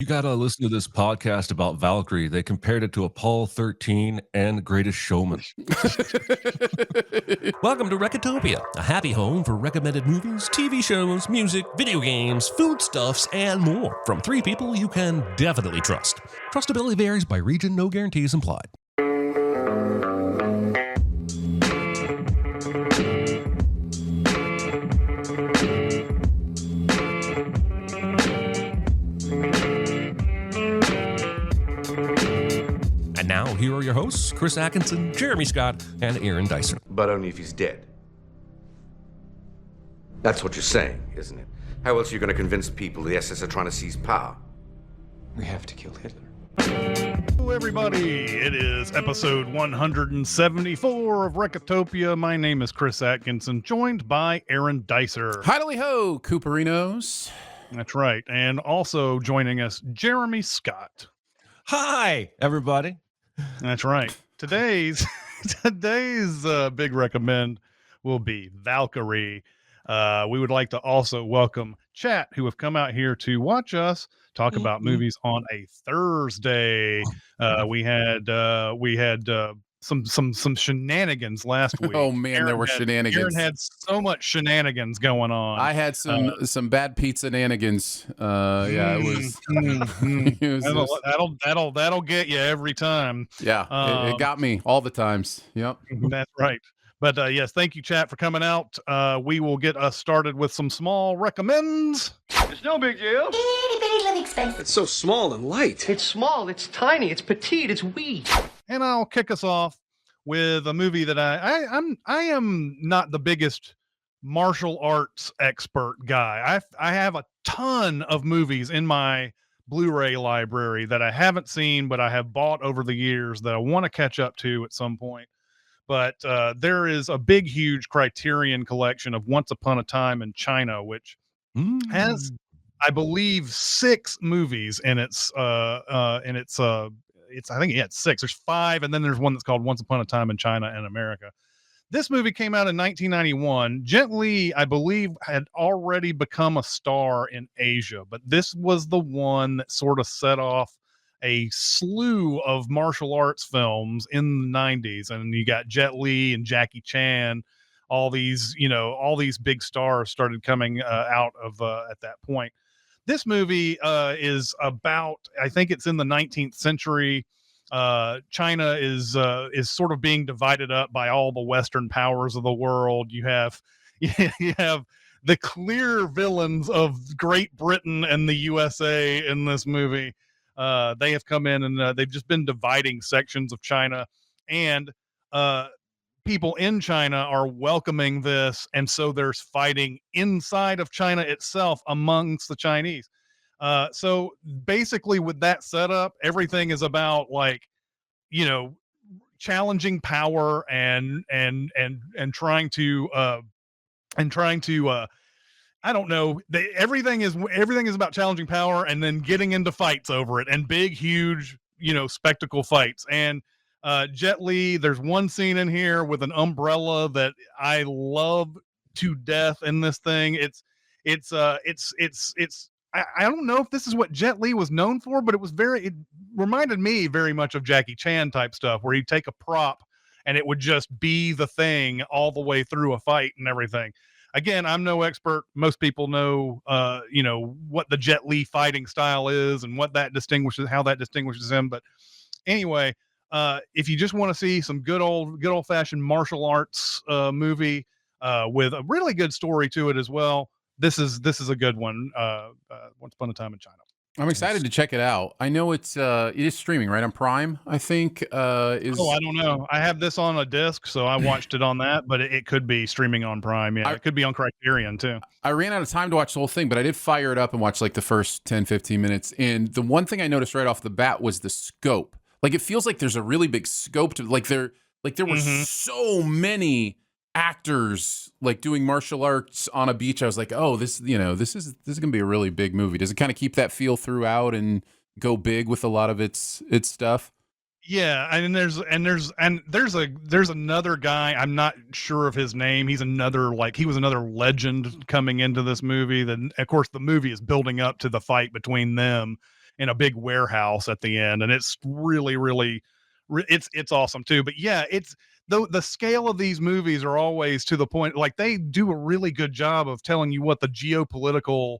You gotta listen to this podcast about Valkyrie. They compared it to Apollo 13 and Greatest Showman. Welcome to Recotopia, a happy home for recommended movies, TV shows, music, video games, foodstuffs, and more from three people you can definitely trust. Trustability varies by region, no guarantees implied. And now, here are your hosts, Chris Atkinson, Jeremy Scott, and Aaron Dicer. But only if he's dead. That's what you're saying, isn't it? How else are you going to convince people the SS are trying to seize power? We have to kill Hitler. Hello, everybody. It is episode 174 of Recotopia. My name is Chris Atkinson, joined by Aaron Dicer. Hidely ho, Cooperinos. That's right. And also joining us, Jeremy Scott. Hi, everybody. That's right. Today's big recommend will be Valkyrie. We would like to also welcome chat who have come out here to watch us talk about movies on a Thursday. We had some shenanigans last week. Oh man, there were shenanigans. Aaron had so much shenanigans going on. I had some bad pizza shenanigans. Yeah, it was. That'll get you every time. Yeah, it got me all the times. Yep, that's right. But yes, thank you, chat, for coming out. We will get us started with some small recommends. It's no big deal. Itty bitty living space. It's so small and light. It's small, it's tiny, it's petite, it's wee. And I'll kick us off with a movie that I am not the biggest martial arts expert guy. I have a ton of movies in my Blu-ray library that I haven't seen, but I have bought over the years that I want to catch up to at some point. But there is a big, huge Criterion collection of Once Upon a Time in China, which has, I believe, 6 movies in its I think it's 6. There's 5, and then there's one that's called Once Upon a Time in China and America. This movie came out in 1991. Jet Li, I believe, had already become a star in Asia, but this was the one that sort of set off a slew of martial arts films in the 90s. And you got Jet Li and Jackie Chan, all these big stars started coming out of at that point. This movie is about, I think it's in the 19th century. China is sort of being divided up by all the Western powers of the world. You have the clear villains of Great Britain and the USA in this movie. They have come in and they've just been dividing sections of China, and people in China are welcoming this. And so there's fighting inside of China itself amongst the Chinese. So basically with that setup, everything is about challenging power and trying to I don't know. Everything is about challenging power and then getting into fights over it, and big, huge, spectacle fights. And Jet Li, there's one scene in here with an umbrella that I love to death in this thing. I don't know if this is what Jet Li was known for, but it reminded me very much of Jackie Chan type stuff, where he'd take a prop and it would just be the thing all the way through a fight and everything. Again, I'm no expert. Most people know, what the Jet Li fighting style is and how that distinguishes him. But anyway, if you just want to see some good old fashioned martial arts movie with a really good story to it as well, this is a good one. Once Upon a Time in China. I'm excited to check it out. I know it is streaming, right, on Prime, I think. I don't know. I have this on a disc, so I watched it on that, but it could be streaming on Prime. Yeah, it could be on Criterion, too. I ran out of time to watch the whole thing, but I did fire it up and watch, the first 10, 15 minutes. And the one thing I noticed right off the bat was the scope. It feels like there's a really big scope to, there were so many actors doing martial arts on a beach. I was like, oh, this is gonna be a really big movie. Does it kind of keep that feel throughout and go big with a lot of its stuff? Yeah, I mean, there's another guy. I'm not sure of his name. He's another he was another legend coming into this movie. Then of course the movie is building up to the fight between them, in a big warehouse at the end, and it's really, really, it's awesome too. But yeah, it's the scale of these movies are always to the point, like they do a really good job of telling you what the geopolitical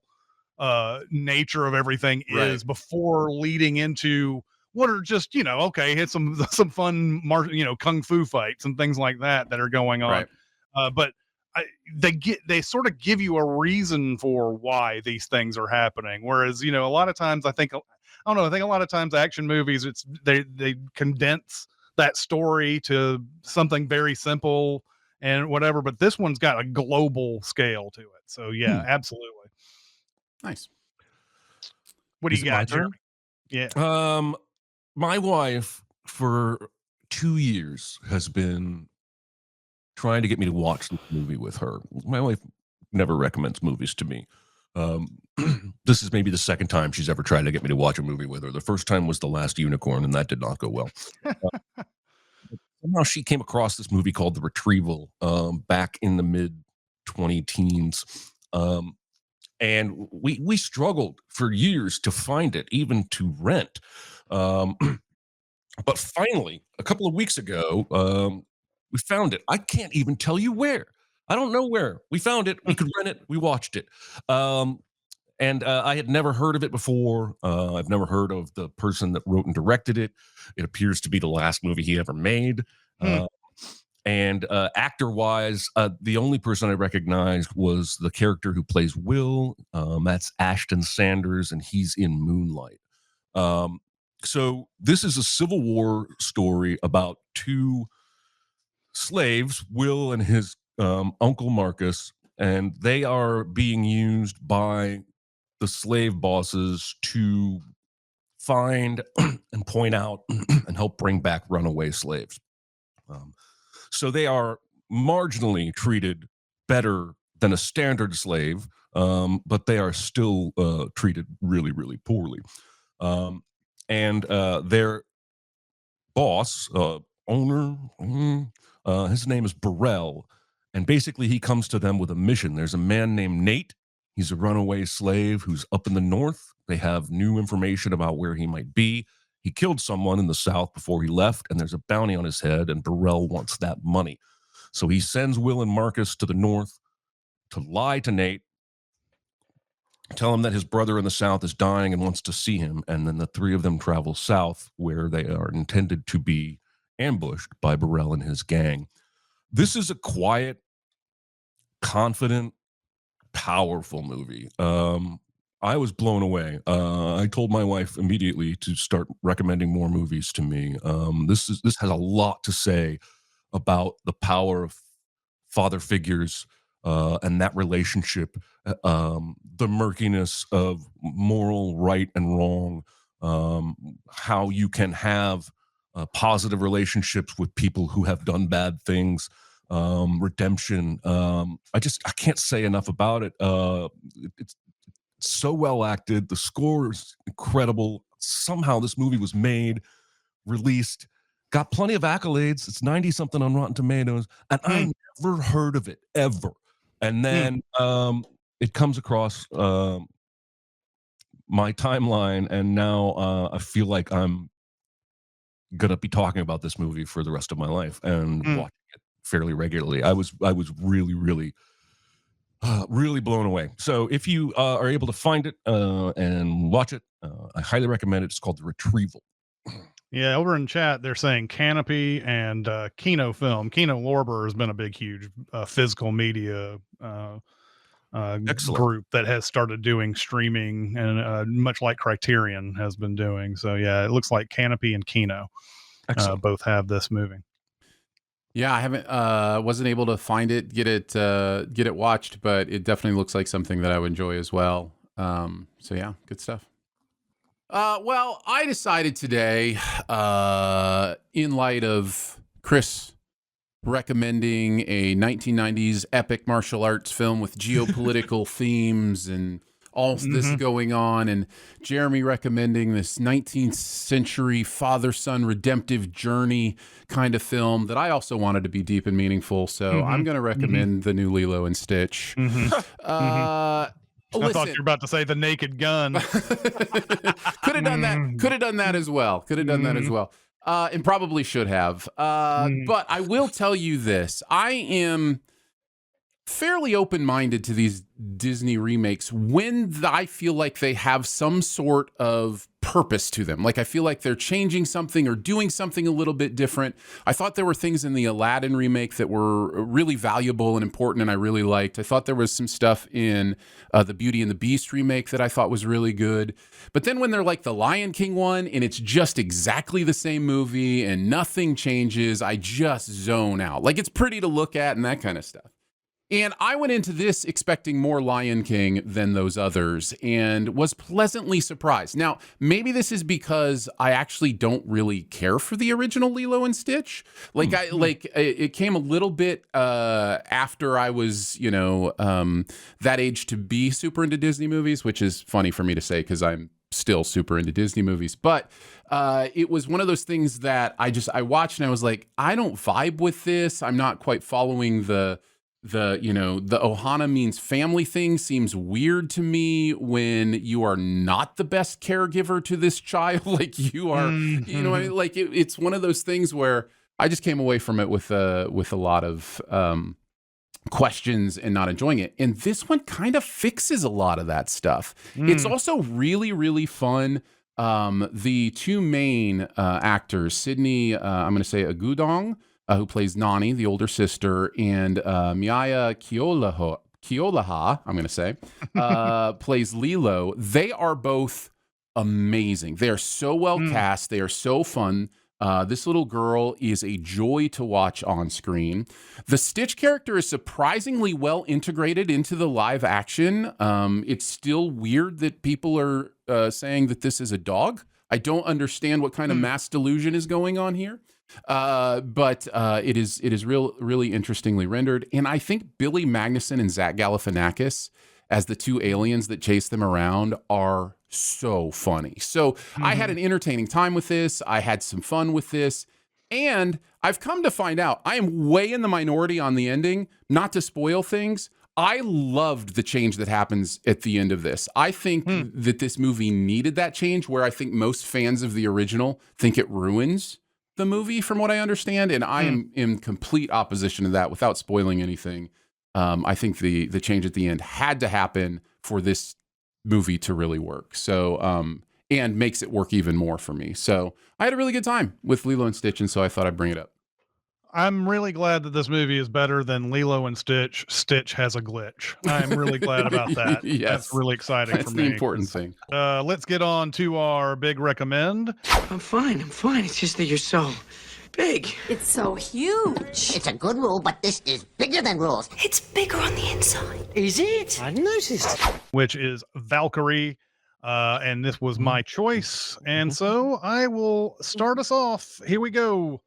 nature of everything is before leading into what are just, okay, hit some fun kung fu fights and things like that are going on. But they sort of give you a reason for why these things are happening, whereas a lot of times I think a lot of times action movies, they condense that story to something very simple and whatever, but this one's got a global scale to it. So yeah, absolutely. Nice. What do Is you it my got, turn? Jeremy? Yeah. My wife for 2 years has been trying to get me to watch this movie with her. My wife never recommends movies to me. This is maybe the second time she's ever tried to get me to watch a movie with her. The first time was The Last Unicorn, and that did not go well. Somehow she came across this movie called The Retrieval back in the mid 20-teens. And we struggled for years to find it, even to rent. But finally, a couple of weeks ago, we found it. I can't even tell you where. I don't know where. We found it. We could rent it. We watched it. And I had never heard of it before. I've never heard of the person that wrote and directed it. It appears to be the last movie he ever made. And actor-wise, the only person I recognized was the character who plays Will. That's Ashton Sanders, and he's in Moonlight. So this is a Civil War story about two slaves, Will and his uncle Marcus, and they are being used by the slave bosses to find and point out and help bring back runaway slaves. So they are marginally treated better than a standard slave, but they are still treated really, really poorly. And their boss, owner, his name is Burrell, and basically he comes to them with a mission. There's a man named Nate. He's a runaway slave who's up in the north. They have new information about where he might be. He killed someone in the south before he left, and there's a bounty on his head, and Burrell wants that money. So he sends Will and Marcus to the north to lie to Nate, tell him that his brother in the south is dying and wants to see him, and then the three of them travel south where they are intended to be ambushed by Burrell and his gang. This is a quiet, confident, powerful movie. I was blown away. I told my wife immediately to start recommending more movies to me. This has a lot to say about the power of father figures and that relationship, the murkiness of moral right and wrong, how you can have positive relationships with people who have done bad things, redemption. I can't say enough about it. It's so well acted. The score is incredible. Somehow this movie was made, released, got plenty of accolades. It's 90 something on Rotten Tomatoes, and I never heard of it ever. And then it comes across my timeline, and now I feel like I'm gonna be talking about this movie for the rest of my life and watching it fairly regularly. I was really, really, really blown away. So if you are able to find it and watch it, I highly recommend it. It's called The Retrieval. Yeah, over in chat, they're saying Canopy and Kino Film. Kino Lorber has been a big, huge physical media group that has started doing streaming, and much like Criterion has been doing. So yeah, it looks like Canopy and Kino both have this movie. Yeah, I haven't wasn't able to find it, get it watched, but it definitely looks like something that I would enjoy as well. So yeah, good stuff. Well, I decided today, in light of Chris recommending a 1990s epic martial arts film with geopolitical themes and all this going on, and Jeremy recommending this 19th century father-son redemptive journey kind of film that I also wanted to be deep and meaningful. So I'm going to recommend the new Lilo and Stitch. I thought you Listen, were about to say the Naked Gun. could have done that. Could have done that as well. Could have done that as well. And probably should have. But I will tell you this. I am fairly open-minded to these Disney remakes when I feel like they have some sort of purpose to them. Like I feel like they're changing something or doing something a little bit different. I thought there were things in the Aladdin remake that were really valuable and important and I really liked. I thought there was some stuff in the Beauty and the Beast remake that I thought was really good. But then when they're like the Lion King one and it's just exactly the same movie and nothing changes, I just zone out. Like it's pretty to look at and that kind of stuff. And I went into this expecting more Lion King than those others and was pleasantly surprised. Now, maybe this is because I actually don't really care for the original Lilo and Stitch. Like it came a little bit after I was, that age to be super into Disney movies, which is funny for me to say because I'm still super into Disney movies. But it was one of those things that I watched and I was like, I don't vibe with this. I'm not quite following the Ohana means family thing seems weird to me when you are not the best caregiver to this child. Like you are, like it's one of those things where I just came away from it with a lot of questions and not enjoying it. And this one kind of fixes a lot of that stuff. It's also really, really fun. The two main actors, Sydney, I'm going to say Agudong, who plays Nani, the older sister, and Miaya Keolaha, I'm going to say, plays Lilo. They are both amazing. They are so well cast. They are so fun. This little girl is a joy to watch on screen. The Stitch character is surprisingly well integrated into the live action. It's still weird that people are saying that this is a dog. I don't understand what kind of mass delusion is going on here. But it is really interestingly rendered. And I think Billy Magnuson and Zach Galifianakis as the two aliens that chase them around are so funny. So I had an entertaining time with this. I had some fun with this. And I've come to find out I am way in the minority on the ending, not to spoil things. I loved the change that happens at the end of this. I think that this movie needed that change where I think most fans of the original think it ruins the movie from what I understand. And I am in complete opposition to that without spoiling anything. I think the change at the end had to happen for this movie to really work. So, and makes it work even more for me. So I had a really good time with Lilo and Stitch. And so I thought I'd bring it up. I'm really glad that this movie is better than Lilo and Stitch. Stitch has a glitch. I'm really glad about that. Yes. That's really exciting That's for the me. important thing. Let's get on to our big recommend. I'm fine. It's just that you're so big. It's so huge. It's a good rule, but this is bigger than rules. It's bigger on the inside. Is it? I noticed. Which is Valkyrie. And this was my choice. And so I will start us off. Here we go.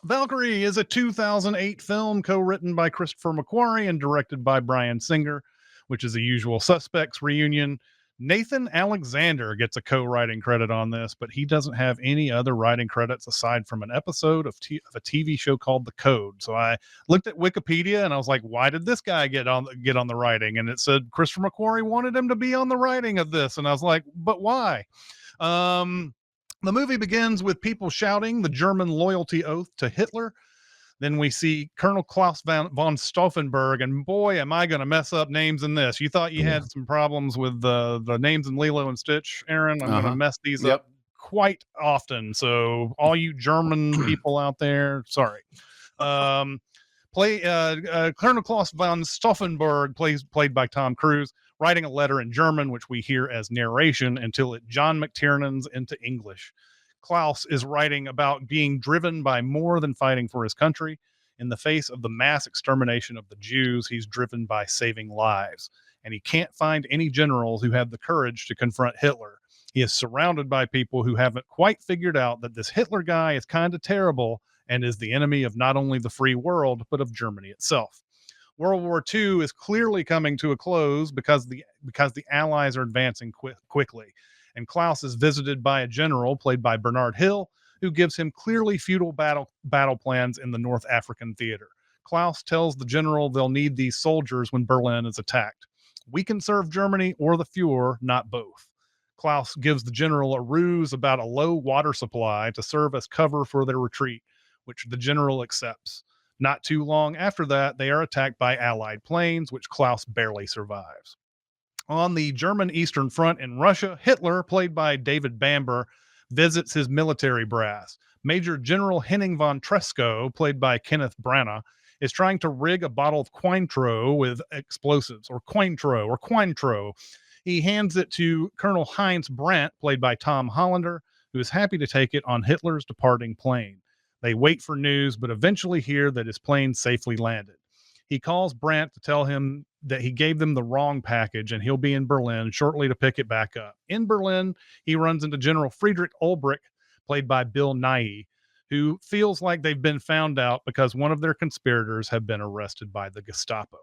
Valkyrie is a 2008 film co-written by Christopher McQuarrie and directed by Bryan Singer, which is a Usual Suspects reunion. Nathan Alexander gets a co-writing credit on this, but he doesn't have any other writing credits aside from an episode of a TV show called The Code. So I looked at Wikipedia and I was like, why did this guy get on the writing? And it said Christopher McQuarrie wanted him to be on the writing of this. And I was like, but why? The movie begins with people shouting the German loyalty oath to Hitler. Then we see Colonel Klaus von Stauffenberg, and boy, am I going to mess up names in this. You thought you had some problems with the names in Lilo and Stitch, Aaron. I'm going to mess these up quite often. So all you German people out there, sorry. Colonel Klaus von Stauffenberg, played by Tom Cruise, writing a letter in German, which we hear as narration until it John McTiernan's into English. Klaus is writing about being driven by more than fighting for his country. In the face of the mass extermination of the Jews, he's driven by saving lives. And he can't find any generals who have the courage to confront Hitler. He is surrounded by people who haven't quite figured out that this Hitler guy is kind of terrible and is the enemy of not only the free world, but of Germany itself. World War II is clearly coming to a close because the Allies are advancing quickly. And Klaus is visited by a general played by Bernard Hill, who gives him clearly futile battle plans in the North African theater. Klaus tells the general they'll need these soldiers when Berlin is attacked. We can serve Germany or the Fuhrer, not both. Klaus gives the general a ruse about a low water supply to serve as cover for their retreat, which the general accepts. Not too long after that, they are attacked by Allied planes, which Klaus barely survives. On the German Eastern Front in Russia, Hitler, played by David Bamber, visits his military brass. Major General Henning von Tresco, played by Kenneth Branagh, is trying to rig a bottle of Cointreau with explosives, or Cointreau. He hands it to Colonel Heinz Brandt, played by Tom Hollander, who is happy to take it on Hitler's departing plane. They wait for news, but eventually hear that his plane safely landed. He calls Brandt to tell him that he gave them the wrong package and he'll be in Berlin shortly to pick it back up. In Berlin, he runs into General Friedrich Ulbricht, played by Bill Nighy, who feels like they've been found out because one of their conspirators have been arrested by the Gestapo.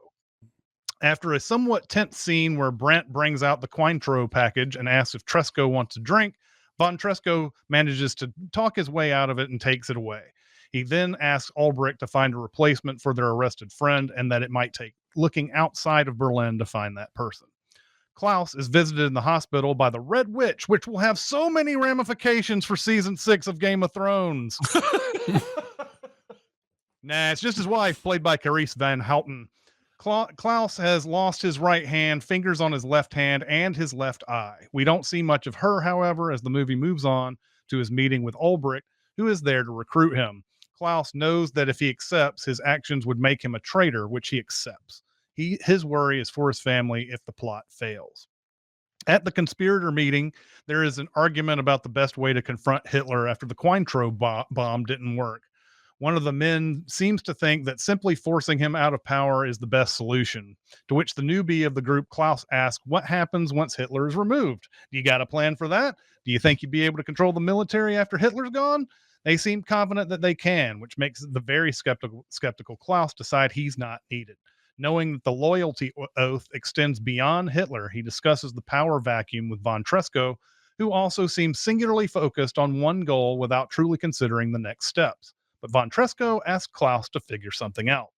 After a somewhat tense scene where Brandt brings out the Cointreau package and asks if Tresco wants a drink, von Tresco manages to talk his way out of it and takes it away. He then asks Ulbricht to find a replacement for their arrested friend and that it might take looking outside of Berlin to find that person. Klaus is visited in the hospital by the Red Witch, which will have so many ramifications for season 6 of Game of Thrones. Nah, it's just his wife, played by Carice Van Houten. Klaus has lost his right hand, fingers on his left hand, and his left eye. We don't see much of her, however, as the movie moves on to his meeting with Ulbricht, who is there to recruit him. Klaus knows that if he accepts, his actions would make him a traitor, which he accepts. His worry is for his family if the plot fails. At the conspirator meeting, there is an argument about the best way to confront Hitler after the Cointreau bomb didn't work. One of the men seems to think that simply forcing him out of power is the best solution, to which the newbie of the group, Klaus, asks, what happens once Hitler is removed? Do you got a plan for that? Do you think you'd be able to control the military after Hitler's gone? They seem confident that they can, which makes the very skeptical Klaus decide he's not needed. Knowing that the loyalty oath extends beyond Hitler, he discusses the power vacuum with von Tresco, who also seems singularly focused on one goal without truly considering the next steps. But von Tresco asks Klaus to figure something out.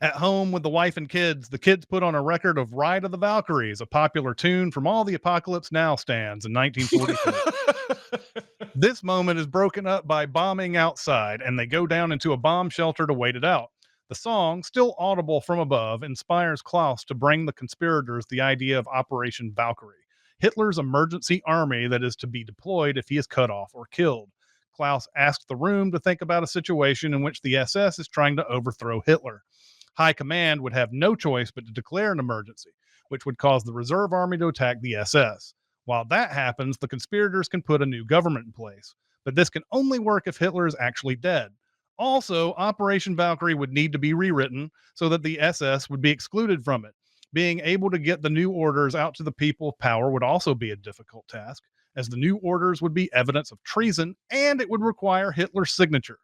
At home with the wife and kids, the kids put on a record of Ride of the Valkyries, a popular tune from all the Apocalypse Now stands in 1942. This moment is broken up by bombing outside, and they go down into a bomb shelter to wait it out. The song, still audible from above, inspires Klaus to bring the conspirators the idea of Operation Valkyrie, Hitler's emergency army that is to be deployed if he is cut off or killed. Klaus asks the room to think about a situation in which the SS is trying to overthrow Hitler. High Command would have no choice but to declare an emergency, which would cause the reserve army to attack the SS. While that happens, the conspirators can put a new government in place. But this can only work if Hitler is actually dead. Also, Operation Valkyrie would need to be rewritten so that the SS would be excluded from it. Being able to get the new orders out to the people of power would also be a difficult task, as the new orders would be evidence of treason and it would require Hitler's signature.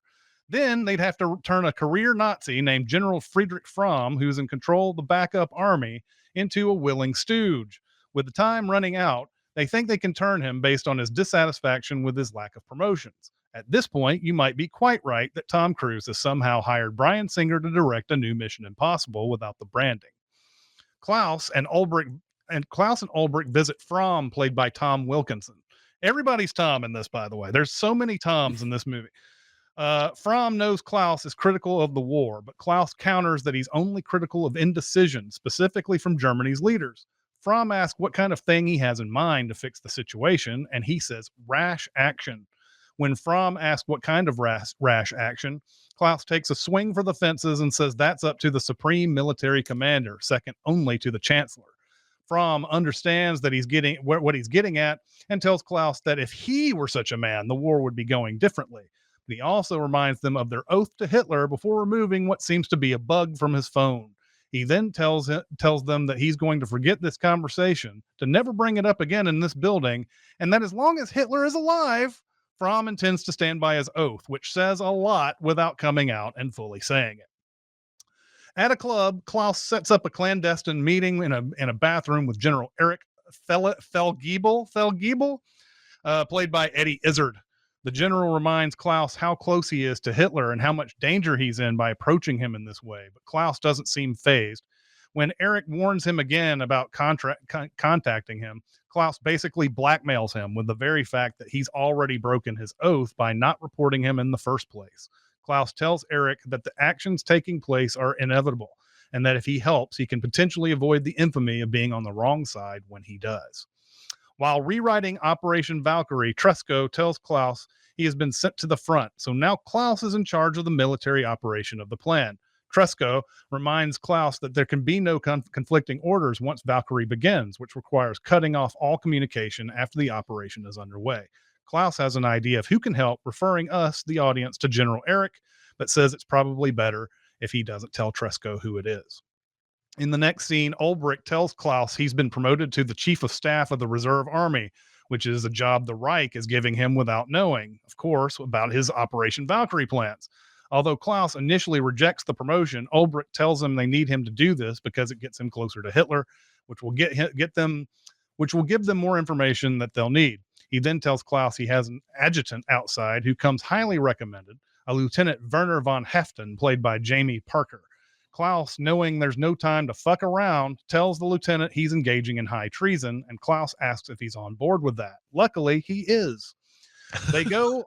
Then they'd have to turn a career Nazi named General Friedrich Fromm, who's in control of the backup army, into a willing stooge. With the time running out, they think they can turn him based on his dissatisfaction with his lack of promotions. At this point, you might be quite right that Tom Cruise has somehow hired Bryan Singer to direct a new Mission Impossible without the branding. Klaus and Ulbricht visit Fromm, played by Tom Wilkinson. Everybody's Tom in this, by the way. There's so many Toms in this movie. Fromm knows Klaus is critical of the war, but Klaus counters that he's only critical of indecision, specifically from Germany's leaders. Fromm asks what kind of thing he has in mind to fix the situation, and he says rash action. When Fromm asks what kind of rash action, Klaus takes a swing for the fences and says that's up to the supreme military commander, second only to the chancellor. Fromm understands that what he's getting at and tells Klaus that if he were such a man, the war would be going differently. But he also reminds them of their oath to Hitler before removing what seems to be a bug from his phone. He then tells them that he's going to forget this conversation, to never bring it up again in this building, and that as long as Hitler is alive, Fromm intends to stand by his oath, which says a lot without coming out and fully saying it. At a club, Klaus sets up a clandestine meeting in a bathroom with General Erich Feldgiebel, played by Eddie Izzard. The general reminds Klaus how close he is to Hitler and how much danger he's in by approaching him in this way, but Klaus doesn't seem fazed. When Eric warns him again about contacting him, Klaus basically blackmails him with the very fact that he's already broken his oath by not reporting him in the first place. Klaus tells Eric that the actions taking place are inevitable, and that if he helps, he can potentially avoid the infamy of being on the wrong side when he does. While rewriting Operation Valkyrie, Tresco tells Klaus he has been sent to the front, so now Klaus is in charge of the military operation of the plan. Tresco reminds Klaus that there can be no conflicting orders once Valkyrie begins, which requires cutting off all communication after the operation is underway. Klaus has an idea of who can help, referring us, the audience, to General Eric, but says it's probably better if he doesn't tell Tresco who it is. In the next scene, Ulbricht tells Klaus he's been promoted to the Chief of Staff of the Reserve Army, which is a job the Reich is giving him without knowing, of course, about his Operation Valkyrie plans. Although Klaus initially rejects the promotion, Ulbricht tells him they need him to do this because it gets him closer to Hitler, which will give them more information that they'll need. He then tells Klaus he has an adjutant outside who comes highly recommended, a Lieutenant Werner von Heften, played by Jamie Parker. Klaus, knowing there's no time to fuck around, tells the lieutenant he's engaging in high treason, and Klaus asks if he's on board with that. Luckily, he is. They go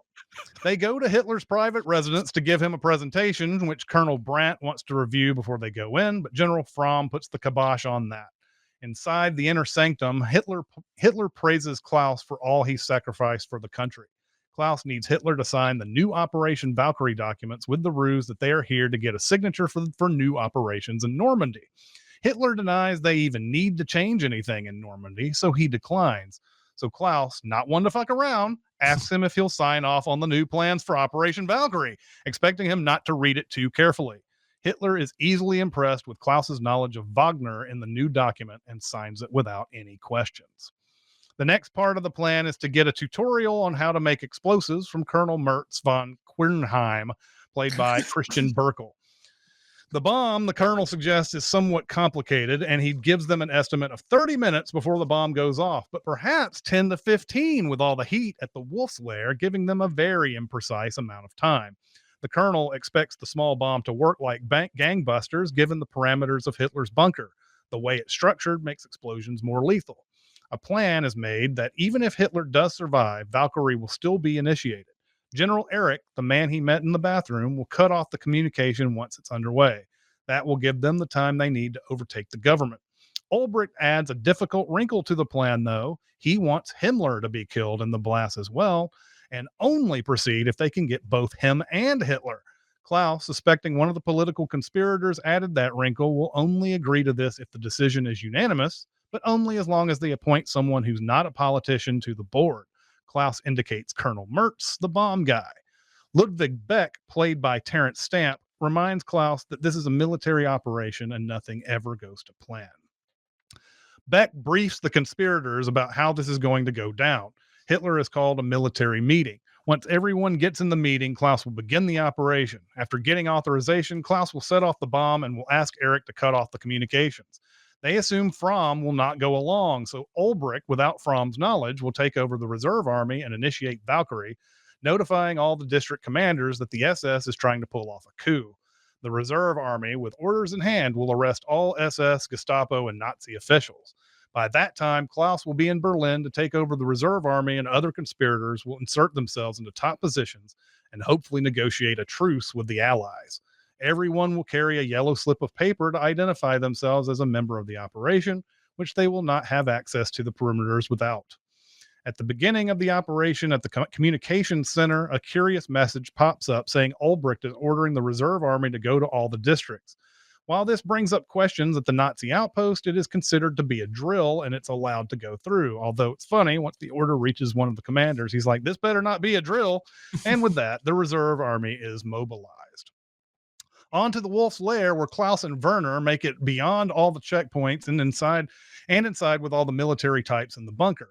to Hitler's private residence to give him a presentation, which Colonel Brandt wants to review before they go in, but General Fromm puts the kibosh on that. Inside the inner sanctum, Hitler praises Klaus for all he's sacrificed for the country. Klaus needs Hitler to sign the new Operation Valkyrie documents with the ruse that they are here to get a signature for new operations in Normandy. Hitler denies they even need to change anything in Normandy, so he declines. So Klaus, not one to fuck around, asks him if he'll sign off on the new plans for Operation Valkyrie, expecting him not to read it too carefully. Hitler is easily impressed with Klaus's knowledge of Wagner in the new document and signs it without any questions. The next part of the plan is to get a tutorial on how to make explosives from Colonel Mertz von Quirnheim, played by Christian Berkel. The bomb, the colonel suggests, is somewhat complicated, and he gives them an estimate of 30 minutes before the bomb goes off, but perhaps 10 to 15 with all the heat at the wolf's lair, giving them a very imprecise amount of time. The colonel expects the small bomb to work like gangbusters, given the parameters of Hitler's bunker. The way it's structured makes explosions more lethal. A plan is made that even if Hitler does survive, Valkyrie will still be initiated. General Eric, the man he met in the bathroom, will cut off the communication once it's underway. That will give them the time they need to overtake the government. Ulbricht adds a difficult wrinkle to the plan, though. He wants Himmler to be killed in the blast as well, and only proceed if they can get both him and Hitler. Klaus, suspecting one of the political conspirators added that wrinkle, will only agree to this if the decision is unanimous, but only as long as they appoint someone who's not a politician to the board. Klaus indicates Colonel Mertz, the bomb guy. Ludwig Beck, played by Terence Stamp, reminds Klaus that this is a military operation and nothing ever goes to plan. Beck briefs the conspirators about how this is going to go down. Hitler has called a military meeting. Once everyone gets in the meeting, Klaus will begin the operation. After getting authorization, Klaus will set off the bomb and will ask Eric to cut off the communications. They assume Fromm will not go along, so Ulbricht, without Fromm's knowledge, will take over the reserve army and initiate Valkyrie, notifying all the district commanders that the SS is trying to pull off a coup. The reserve army, with orders in hand, will arrest all SS, Gestapo, and Nazi officials. By that time, Klaus will be in Berlin to take over the reserve army, and other conspirators will insert themselves into top positions and hopefully negotiate a truce with the Allies. Everyone will carry a yellow slip of paper to identify themselves as a member of the operation, which they will not have access to the perimeters without. At the beginning of the operation at the communications center, a curious message pops up saying Ulbricht is ordering the reserve army to go to all the districts. While this brings up questions at the Nazi outpost, it is considered to be a drill and it's allowed to go through. Although it's funny, once the order reaches one of the commanders, he's like, this better not be a drill. And with that, the reserve army is mobilized. On to the Wolf's Lair, where Klaus and Werner make it beyond all the checkpoints and inside with all the military types in the bunker.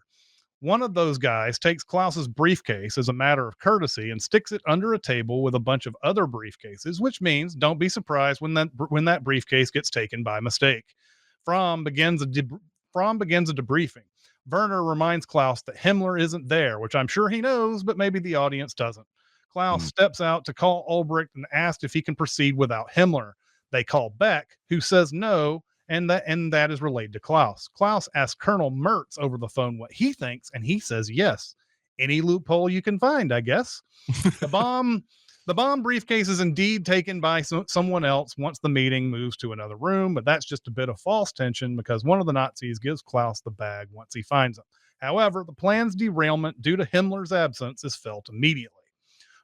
One of those guys takes Klaus's briefcase as a matter of courtesy and sticks it under a table with a bunch of other briefcases, which means don't be surprised when that briefcase gets taken by mistake. Fromm begins a debriefing. Werner reminds Klaus that Himmler isn't there, which I'm sure he knows, but maybe the audience doesn't. Klaus steps out to call Ulbricht and asks if he can proceed without Himmler. They call Beck, who says no, and that is relayed to Klaus. Klaus asks Colonel Mertz over the phone what he thinks, and he says yes. Any loophole you can find, I guess. The bomb briefcase is indeed taken by someone else once the meeting moves to another room, but that's just a bit of false tension because one of the Nazis gives Klaus the bag once he finds him. However, the plan's derailment due to Himmler's absence is felt immediately.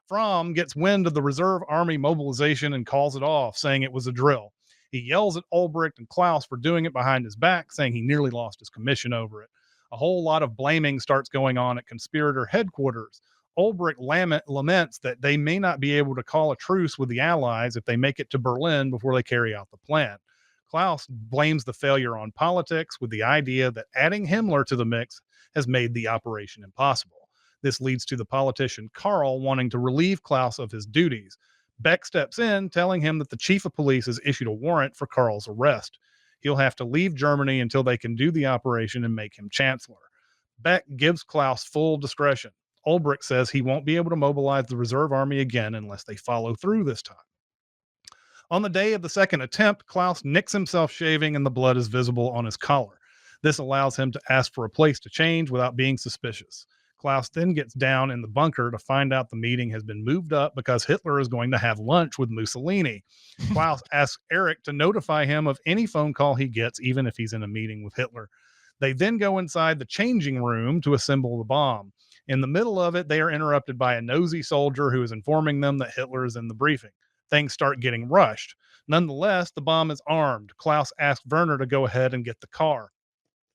Fromm gets wind of the reserve army mobilization and calls it off, saying it was a drill. He yells at Ulbricht and Klaus for doing it behind his back, saying he nearly lost his commission over it. A whole lot of blaming starts going on at conspirator headquarters. Ulbricht laments that they may not be able to call a truce with the Allies if they make it to Berlin before they carry out the plan. Klaus blames the failure on politics with the idea that adding Himmler to the mix has made the operation impossible. This leads to the politician Karl wanting to relieve Klaus of his duties. Beck steps in, telling him that the chief of police has issued a warrant for Karl's arrest. He'll have to leave Germany until they can do the operation and make him chancellor. Beck gives Klaus full discretion. Ulbricht says he won't be able to mobilize the reserve army again unless they follow through this time. On the day of the second attempt, Klaus nicks himself shaving and the blood is visible on his collar. This allows him to ask for a place to change without being suspicious. Klaus then gets down in the bunker to find out the meeting has been moved up because Hitler is going to have lunch with Mussolini. Klaus asks Eric to notify him of any phone call he gets, even if he's in a meeting with Hitler. They then go inside the changing room to assemble the bomb. In the middle of it, they are interrupted by a nosy soldier who is informing them that Hitler is in the briefing. Things start getting rushed. Nonetheless, the bomb is armed. Klaus asks Werner to go ahead and get the car.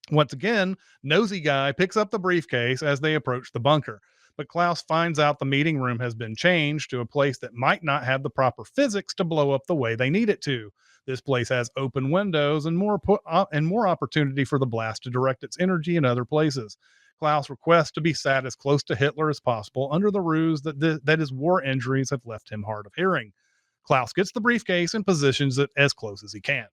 Once again, nosy guy picks up the briefcase as they approach the bunker, but Klaus finds out the meeting room has been changed to a place that might not have the proper physics to blow up the way they need it to. This place has open windows and more opportunity for the blast to direct its energy in other places. Klaus requests to be sat as close to Hitler as possible under the ruse that his war injuries have left him hard of hearing. Klaus gets the briefcase and positions it as close as he can.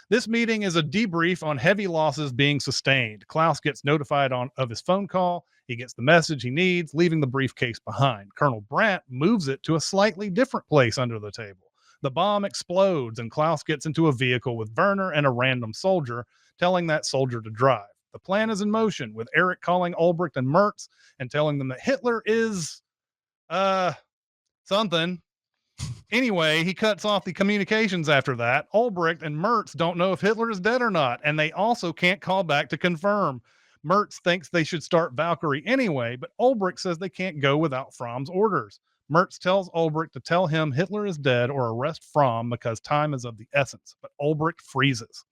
This meeting is a debrief on heavy losses being sustained. Klaus gets notified of his phone call. He gets the message he needs, leaving the briefcase behind. Colonel Brandt moves it to a slightly different place under the table. The bomb explodes, and Klaus gets into a vehicle with Werner and a random soldier, telling that soldier to drive. The plan is in motion, with Eric calling Ulbricht and Mertz and telling them that Hitler is, something. Anyway, he cuts off the communications after that. Ulbricht and Mertz don't know if Hitler is dead or not, and they also can't call back to confirm. Mertz thinks they should start Valkyrie anyway, but Ulbricht says they can't go without Fromm's orders. Mertz tells Ulbricht to tell him Hitler is dead or arrest Fromm because time is of the essence, but Ulbricht freezes.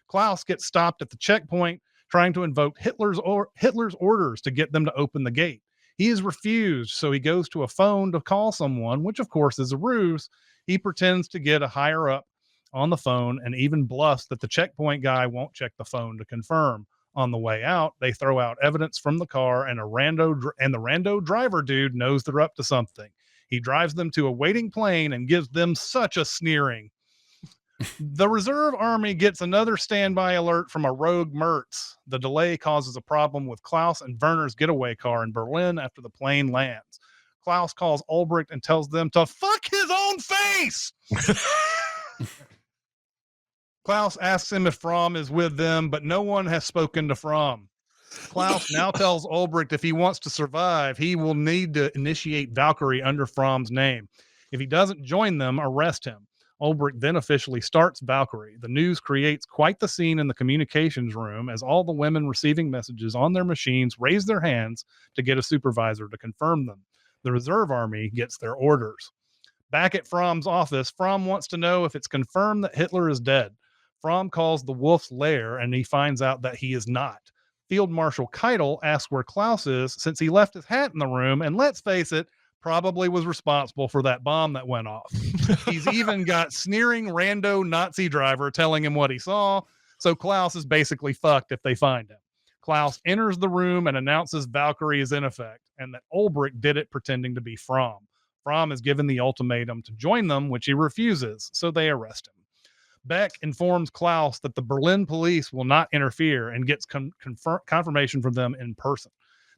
Klaus gets stopped at the checkpoint, trying to invoke Hitler's orders to get them to open the gate. He is refused, so he goes to a phone to call someone, which of course is a ruse. He pretends to get a higher up on the phone and even bluffs that the checkpoint guy won't check the phone to confirm. On the way out, they throw out evidence from the car, and the rando driver dude knows they're up to something. He drives them to a waiting plane and gives them such a sneering. The reserve army gets another standby alert from a rogue Mertz. The delay causes a problem with Klaus and Werner's getaway car in Berlin after the plane lands. Klaus calls Ulbricht and tells them to fuck his own face. Klaus asks him if Fromm is with them, but no one has spoken to Fromm. Klaus now tells Ulbricht if he wants to survive, he will need to initiate Valkyrie under Fromm's name. If he doesn't join them, arrest him. Ulbricht then officially starts Valkyrie. The news creates quite the scene in the communications room as all the women receiving messages on their machines raise their hands to get a supervisor to confirm them. The reserve army gets their orders. Back at Fromm's office, Fromm wants to know if it's confirmed that Hitler is dead. Fromm calls the Wolf's Lair and he finds out that he is not. Field Marshal Keitel asks where Klaus is since he left his hat in the room, and let's face it, probably was responsible for that bomb that went off. He's even got sneering rando Nazi driver telling him what he saw, so Klaus is basically fucked if they find him. Klaus enters the room and announces Valkyrie is in effect, and that Ulbricht did it pretending to be Fromm. Fromm is given the ultimatum to join them, which he refuses, so they arrest him. Beck informs Klaus that the Berlin police will not interfere and gets confirmation from them in person.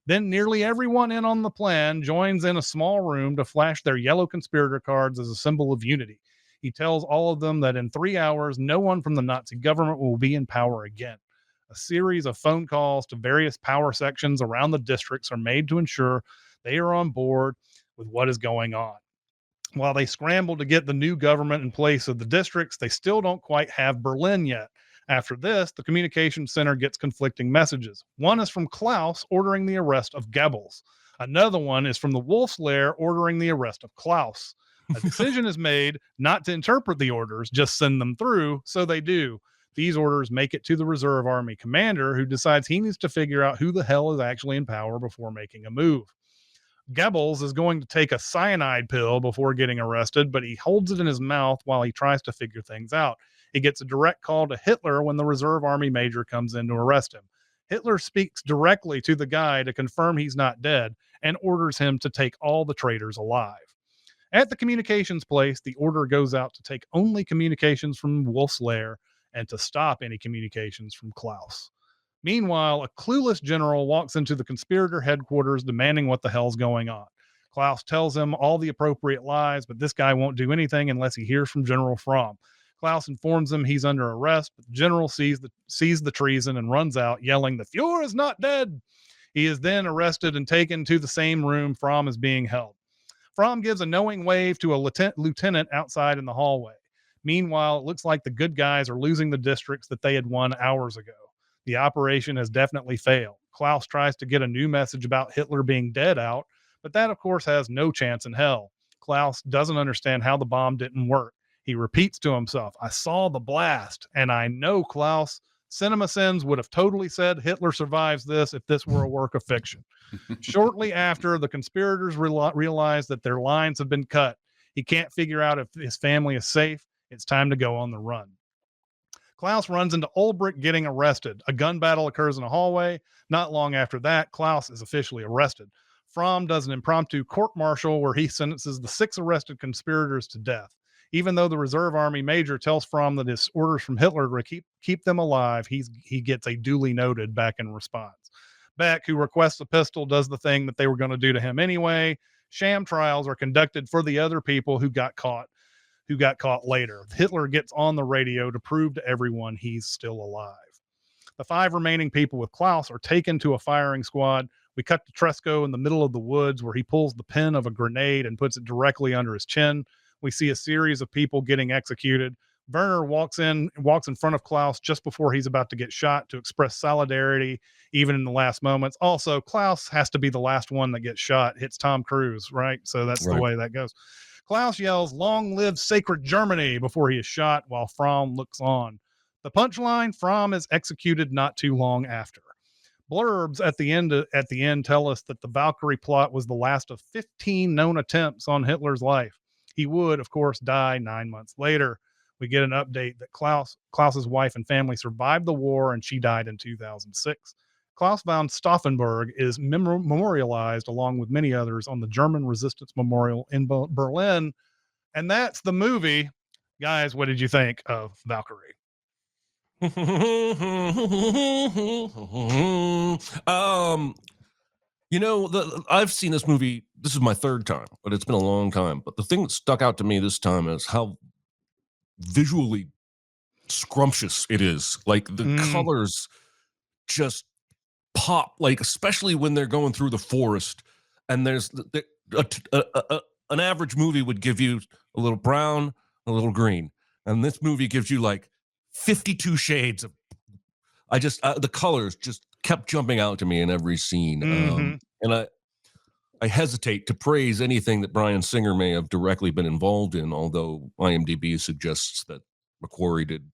Then nearly everyone in on the plan joins in a small room to flash their yellow conspirator cards as a symbol of unity. He tells all of them that in 3 hours, no one from the Nazi government will be in power again. A series of phone calls to various power sections around the districts are made to ensure they are on board with what is going on. While they scramble to get the new government in place of the districts, they still don't quite have Berlin yet. After this, the communication center gets conflicting messages. One is from Klaus ordering the arrest of Goebbels. Another one is from the Wolf's Lair ordering the arrest of Klaus. A decision is made not to interpret the orders, just send them through, so they do. These orders make it to the Reserve Army commander, who decides he needs to figure out who the hell is actually in power before making a move. Goebbels is going to take a cyanide pill before getting arrested, but he holds it in his mouth while he tries to figure things out. He gets a direct call to Hitler when the Reserve Army major comes in to arrest him. Hitler speaks directly to the guy to confirm he's not dead and orders him to take all the traitors alive. At the communications place, the order goes out to take only communications from Wolf's Lair and to stop any communications from Klaus. Meanwhile, a clueless general walks into the conspirator headquarters demanding what the hell's going on. Klaus tells him all the appropriate lies, but this guy won't do anything unless he hears from General Fromm. Klaus informs him he's under arrest, but the general sees the treason and runs out, yelling, "The Fuhrer is not dead!" He is then arrested and taken to the same room Fromm is being held. Fromm gives a knowing wave to a lieutenant outside in the hallway. Meanwhile, it looks like the good guys are losing the districts that they had won hours ago. The operation has definitely failed. Klaus tries to get a new message about Hitler being dead out, but that, of course, has no chance in hell. Klaus doesn't understand how the bomb didn't work. He repeats to himself, "I saw the blast, and I know, Klaus, Cinemasins would have totally said Hitler survives this if this were a work of fiction." Shortly after, the conspirators realize that their lines have been cut. He can't figure out if his family is safe. It's time to go on the run. Klaus runs into Ulbricht getting arrested. A gun battle occurs in a hallway. Not long after that, Klaus is officially arrested. Fromm does an impromptu court martial where he sentences the 6 arrested conspirators to death. Even though the Reserve Army major tells Fromm that his orders from Hitler to keep them alive, he gets a duly noted back in response. Beck, who requests a pistol, does the thing that they were going to do to him anyway. Sham trials are conducted for the other people who got caught later. Hitler gets on the radio to prove to everyone he's still alive. The 5 remaining people with Klaus are taken to a firing squad. We cut to Tresco in the middle of the woods where he pulls the pin of a grenade and puts it directly under his chin. We see a series of people getting executed. Werner walks in front of Klaus just before he's about to get shot to express solidarity, even in the last moments. Also, Klaus has to be the last one that gets shot. Hits Tom Cruise, right? So that's right. The way that goes. Klaus yells, "Long live sacred Germany," before he is shot while Fromm looks on. The punchline, Fromm is executed not too long after. Blurbs at the end tell us that the Valkyrie plot was the last of 15 known attempts on Hitler's life. He would, of course, die 9 months later. We get an update that Klaus's wife and family survived the war, and she died in 2006. Klaus von Stauffenberg is memorialized along with many others on the German Resistance Memorial in Berlin. And that's the movie. Guys, what did you think of Valkyrie? I've seen this movie. This is my 3rd time, but it's been a long time. But the thing that stuck out to me this time is how visually scrumptious it is. Like the colors just pop, like especially when they're going through the forest, and there's an average movie would give you a little brown, a little green, and this movie gives you like 52 shades of. The colors just kept jumping out to me in every scene, and I hesitate to praise anything that Bryan Singer may have directly been involved in, although IMDb suggests that McQuarrie did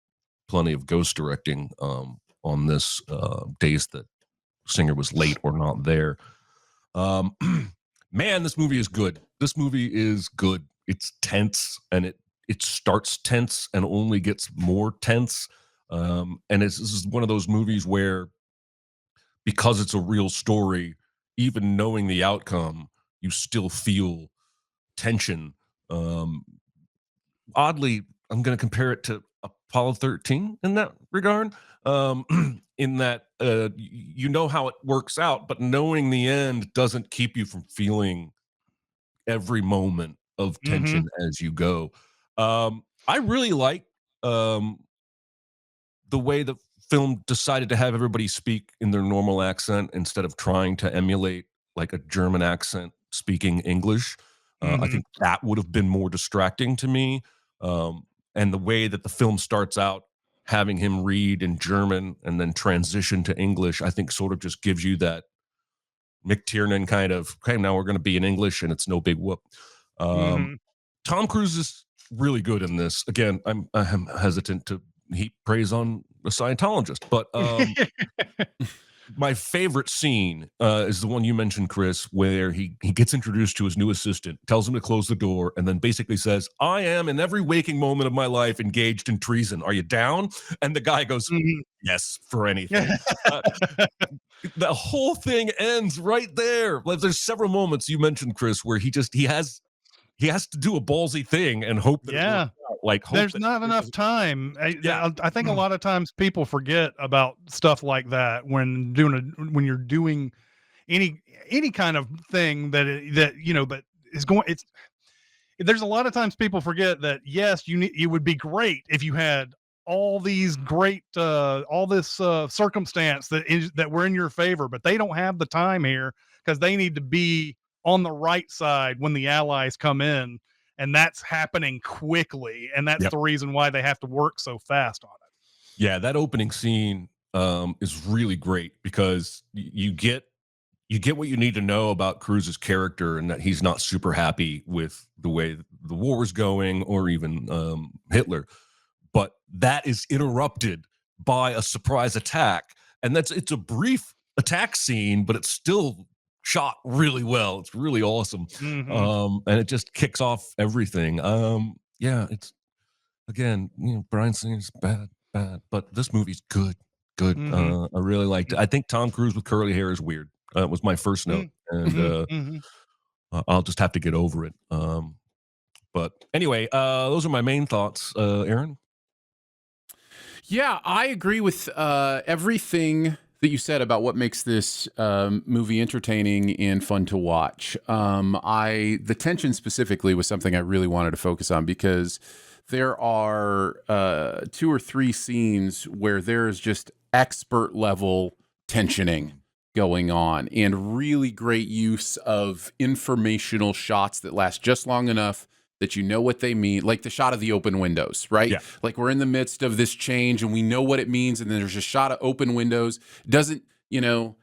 plenty of ghost directing on this days that Singer was late or not there. Man, this movie is good. This movie is good. It's tense, and it starts tense and only gets more tense. And this is one of those movies where, because it's a real story, even knowing the outcome, you still feel tension. Oddly, I'm going to compare it to Apollo 13 in that regard. In that you know how it works out, but knowing the end doesn't keep you from feeling every moment of tension as you go. I really like the way the film decided to have everybody speak in their normal accent instead of trying to emulate like a German accent speaking English. I Mhm. think that would have been more distracting to me. Um, and the way that the film starts out, having him read in German and then transition to English, I think sort of just gives you that McTiernan kind of, okay, now we're going to be in English and it's no big whoop. Um, Mhm. Tom Cruise is really good in this. Again, I'm hesitant to heap praise on a Scientologist, but my favorite scene is the one you mentioned, Chris, where he gets introduced to his new assistant, tells him to close the door, and then basically says, "I am in every waking moment of my life engaged in treason. Are you down?" And the guy goes, Mhm. "Yes, for anything." Uh, the whole thing ends right there. Like there's several moments you mentioned, Chris, where he has to do a ballsy thing and hope that it works Yeah. out. Like hope There's that not enough time. yeah. I think a lot of times people forget about stuff like that when you're doing any kind of thing that is going. It's there's a lot of times people forget that yes, it would be great if you had all this circumstance that were in your favor, but they don't have the time here because they need to be on the right side when the allies come in, and that's happening quickly, and that's Yep. the reason why they have to work so fast on it. Yeah, that opening scene is really great because you get what you need to know about Cruise's character and that he's not super happy with the way the war is going or even Hitler. But that is interrupted by a surprise attack, and it's a brief attack scene, but it's still shot really well. It's really awesome, Hmm. and it just kicks off everything. Yeah, it's again, Brian Singer's bad, but this movie's good, good. Hmm. I really liked it. I think Tom Cruise with curly hair is weird. Was my first note, and Hmm. Hmm. I'll just have to get over it. But anyway, those are my main thoughts. Aaron. Yeah, I agree with everything that you said about what makes this movie entertaining and fun to watch. The tension specifically was something I really wanted to focus on because there are 2 or 3 scenes where there is just expert level tensioning going on and really great use of informational shots that last just long enough that you know what they mean, like the shot of the open windows, right? Yeah. Like we're in the midst of this change and we know what it means, and then there's a shot of open windows. Doesn't,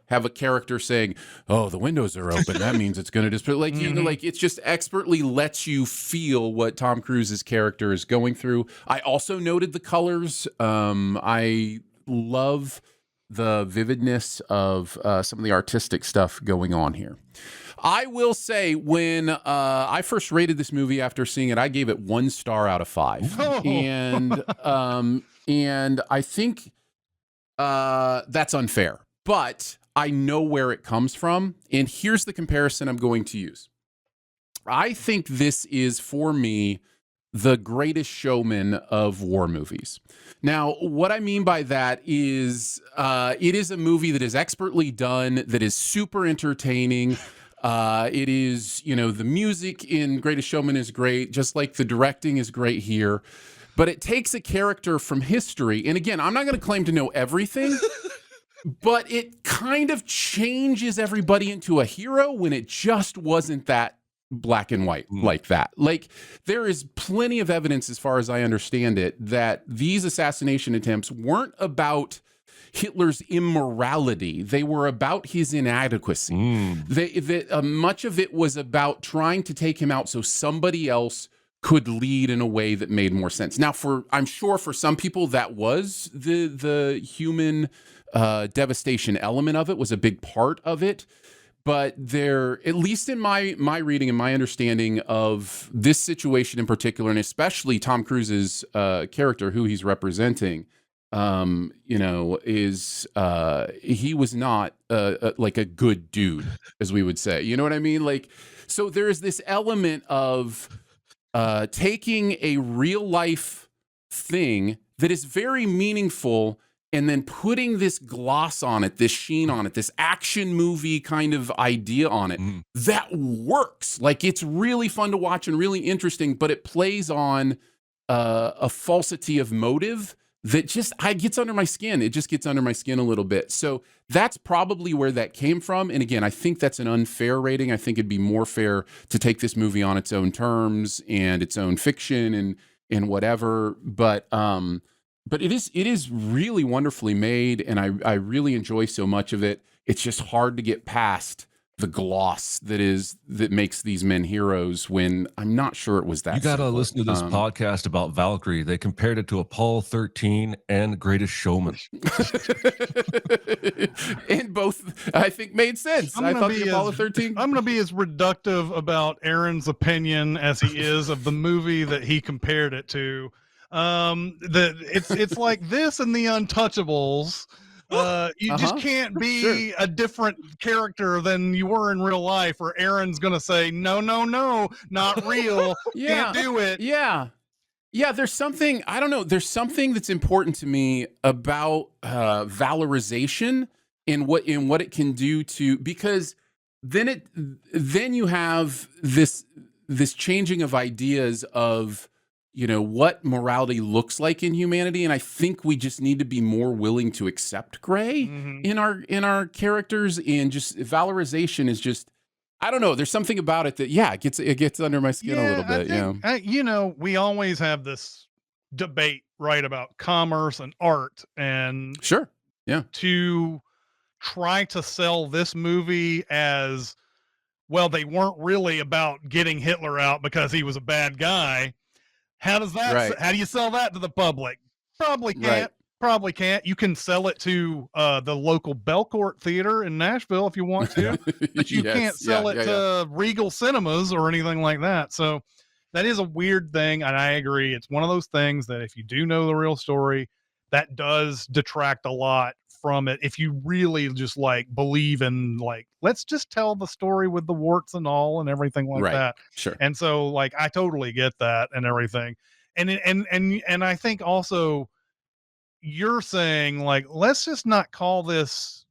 have a character saying, "Oh, the windows are open. That means it's going to just," like, like it's just expertly lets you feel what Tom Cruise's character is going through. I also noted the colors. I love the vividness of some of the artistic stuff going on here. I will say, when I first rated this movie after seeing it, I gave it 1 star out of 5, and I think that's unfair, but I know where it comes from, and here's the comparison I'm going to use. I think this is, for me, the greatest showman of war movies. Now, what I mean by that is it is a movie that is expertly done, that is super entertaining. It is, the music in Greatest Showman is great, just like the directing is great here. But it takes a character from history. And again, I'm not going to claim to know everything, but it kind of changes everybody into a hero when it just wasn't that black and white like that. Like, there is plenty of evidence, as far as I understand it, that these assassination attempts weren't about Hitler's immorality. They were about his inadequacy. Much of it was about trying to take him out so somebody else could lead in a way that made more sense. Now, I'm sure for some people that was the human devastation element of it, was a big part of it. But there, at least in my reading and my understanding of this situation in particular, and especially Tom Cruise's character, who he's representing, is he was not like a good dude, as we would say. You know what I mean? Like, so there is this element of taking a real life thing that is very meaningful and then putting this gloss on it, this sheen on it, this action movie kind of idea on it, that works. Like, it's really fun to watch and really interesting, but it plays on a falsity of motive that just gets under my skin. It just gets under my skin a little bit. So that's probably where that came from. And again, I think that's an unfair rating. I think it'd be more fair to take this movie on its own terms and its own fiction and whatever. But it is really wonderfully made, and I really enjoy so much of it. It's just hard to get past the gloss that makes these men heroes when I'm not sure it was that. You got to simple. listen to this podcast about Valkyrie. They compared it to Apollo 13 and Greatest Showman. And both, I think, made sense. I thought the Apollo 13. I'm going to be as reductive about Aaron's opinion as he is of the movie that he compared it to. It's like this and the Untouchables. You just can't be a different character than you were in real life, or Aaron's gonna say no, not real. Can't do it. Yeah, there's something, I don't know, there's something that's important to me about valorization in what it can do to, because then you have this changing of ideas of, you know, what morality looks like in humanity. And I think we just need to be more willing to accept gray in our characters, and just valorization is just, I don't know. There's something about it that, it gets under my skin a little bit. You know, we always have this debate, right, about commerce and art, and sure. Yeah. To try to sell this movie as, well, they weren't really about getting Hitler out because he was a bad guy. How does that? Right. How do you sell that to the public? Probably can't. Right. Probably can't. You can sell it to the local Belcourt Theater in Nashville if you want to, but you can't sell it to Regal Cinemas or anything like that. So that is a weird thing, and I agree. It's one of those things that if you do know the real story, that does detract a lot from it. If you really just like believe in, like, let's just tell the story with the warts and all and everything like that. Sure. And so, like, I totally get that and everything. And I think also you're saying, like, let's just not call this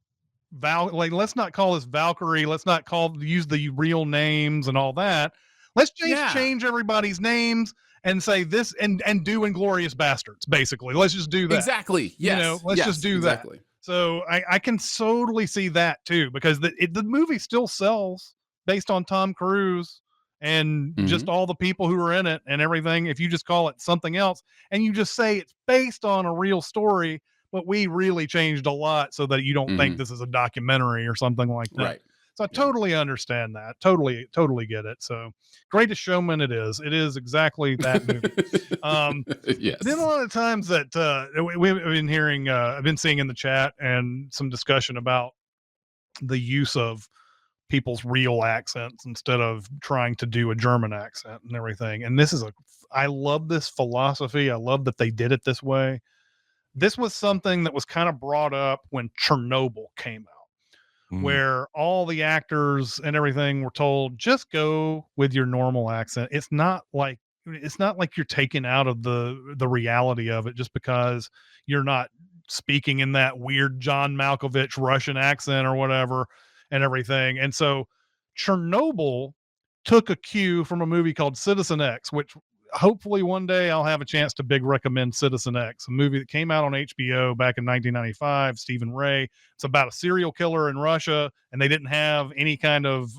let's not call this Valkyrie. Let's not use the real names and all that. Let's change everybody's names and say this and do Inglourious Bastards, basically. Let's just do that. Exactly. Yes. You know, let's just do that. So I can totally see that too, because the movie still sells based on Tom Cruise and just all the people who are in it and everything. If you just call it something else and you just say it's based on a real story, but we really changed a lot so that you don't think this is a documentary or something like that. Right. So I totally understand that. Totally get it. So Greatest Showman it is. It is exactly that movie. Yes. Then a lot of times that we've been hearing, I've been seeing in the chat and some discussion about the use of people's real accents instead of trying to do a German accent and everything. And I love this philosophy. I love that they did it this way. This was something that was kind of brought up when Chernobyl came out, where all the actors and everything were told, just go with your normal accent. It's not like you're taken out of the reality of it just because you're not speaking in that weird John Malkovich Russian accent or whatever and everything. And so Chernobyl took a cue from a movie called Citizen X, which hopefully one day I'll have a chance to big recommend Citizen X, a movie that came out on HBO back in 1995, Stephen Ray. It's about a serial killer in Russia, and they didn't have any kind of,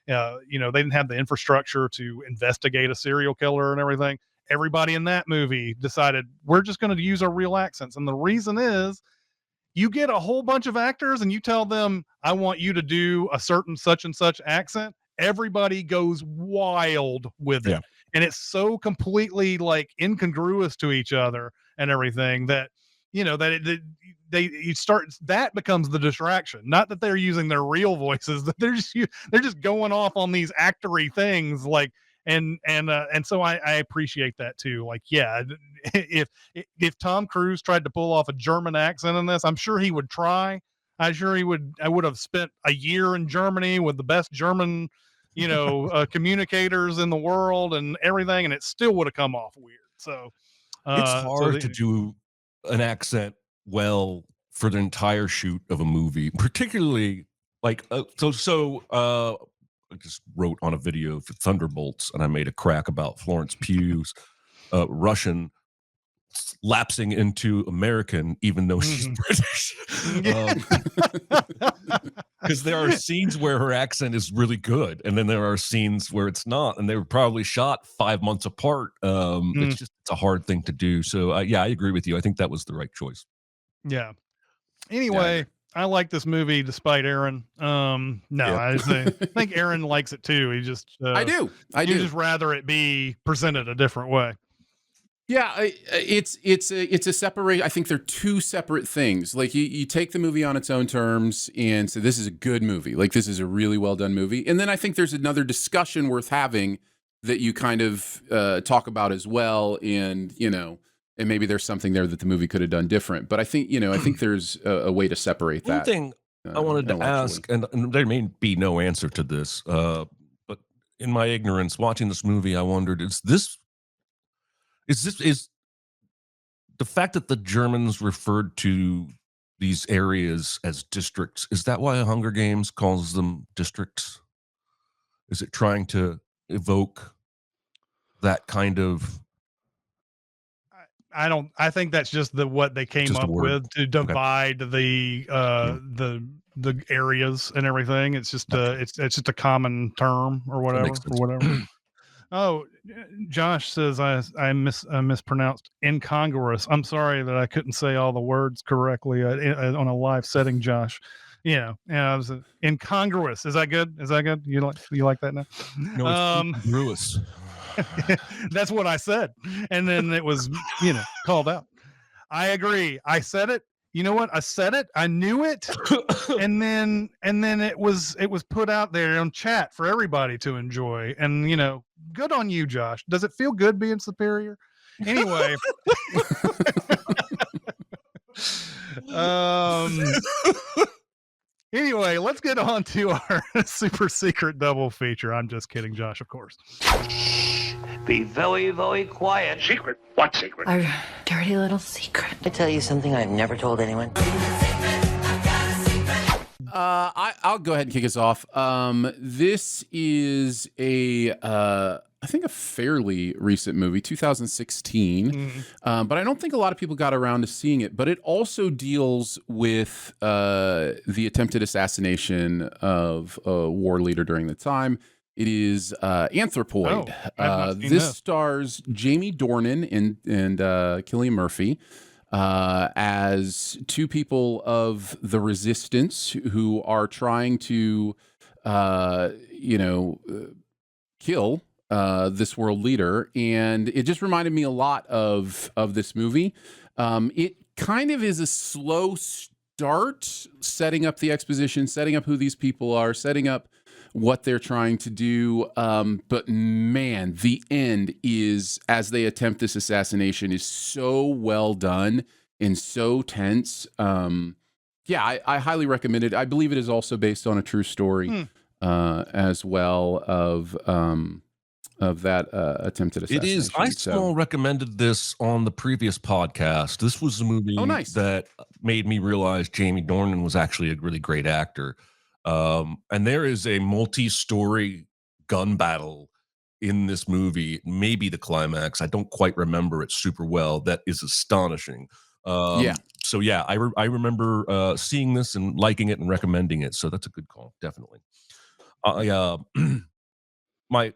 they didn't have the infrastructure to investigate a serial killer and everything. Everybody in that movie decided, we're just going to use our real accents. And the reason is, you get a whole bunch of actors and you tell them, I want you to do a certain such and such accent. Everybody goes wild with it. Yeah. And it's so completely like incongruous to each other and everything that, you know, that that becomes the distraction. Not that they're using their real voices, that they're just going off on these actory things, like, and so I appreciate that too. Like, yeah, if Tom Cruise tried to pull off a German accent in this, I'm sure he would try. I'm sure he would. I would have spent a year in Germany with the best German, communicators in the world and everything, and it still would have come off weird. So it's hard to do an accent well for the entire shoot of a movie, particularly like I just wrote on a video for Thunderbolts, and I made a crack about Florence Pugh's Russian lapsing into American, even though she's British. Because there are scenes where her accent is really good, and then there are scenes where it's not, and they were probably shot 5 months apart. It's a hard thing to do. So yeah, I agree with you. I think that was the right choice. Yeah. Anyway, I like this movie despite Aaron. I think Aaron likes it too. He just I do. You just rather it be presented a different way. Yeah, it's a separate. I think they're two separate things. Like you take the movie on its own terms and say this is a good movie. Like this is a really well done movie. And then I think there's another discussion worth having that you kind of talk about as well. And and maybe there's something there that the movie could have done different. But I think I think there's a way to separate that. One thing I wanted to ask, and there may be no answer to this, but in my ignorance, watching this movie, I wondered: is the fact that the Germans referred to these areas as districts, is that why Hunger Games calls them districts? Is it trying to evoke that kind of... I think that's just what they came up with to divide the areas and everything. It's just it's just a common term or whatever. Oh, Josh says I mispronounced incongruous. I'm sorry that I couldn't say all the words correctly on a live setting, Josh. I was incongruous. Is that good? You like that now? No, it's incongruous. That's what I said, and then it was called out. I agree. I said it. You know what? I said it. I knew it, and then it was put out there on chat for everybody to enjoy. And good on you, Josh. Does it feel good being superior? Anyway, anyway, let's get on to our super secret double feature. I'm just kidding, Josh, of course. Be very, very quiet. Secret? What secret? Our dirty little secret. I tell you something I've never told anyone. I'll go ahead and kick us off. This is I think a fairly recent movie, 2016. But I don't think a lot of people got around to seeing it. But it also deals with the attempted assassination of a war leader during the time. It is Anthropoid. This stars Jamie Dornan and Cillian Murphy as two people of the resistance who are trying to, kill this world leader. And it just reminded me a lot of this movie. It kind of is a slow start, setting up the exposition, setting up who these people are, setting up what they're trying to do. But man, the end is, as they attempt this assassination, is so well done and so tense. I highly recommend it. I believe it is also based on a true story as well of that attempted assassination. It is. I still recommended this on the previous podcast. This was a movie that made me realize Jamie Dornan was actually a really great actor. And there is a multi-story gun battle in this movie, maybe the climax. I don't quite remember it super well. That is astonishing. So yeah, I remember seeing this and liking it and recommending it. So that's a good call, definitely. The one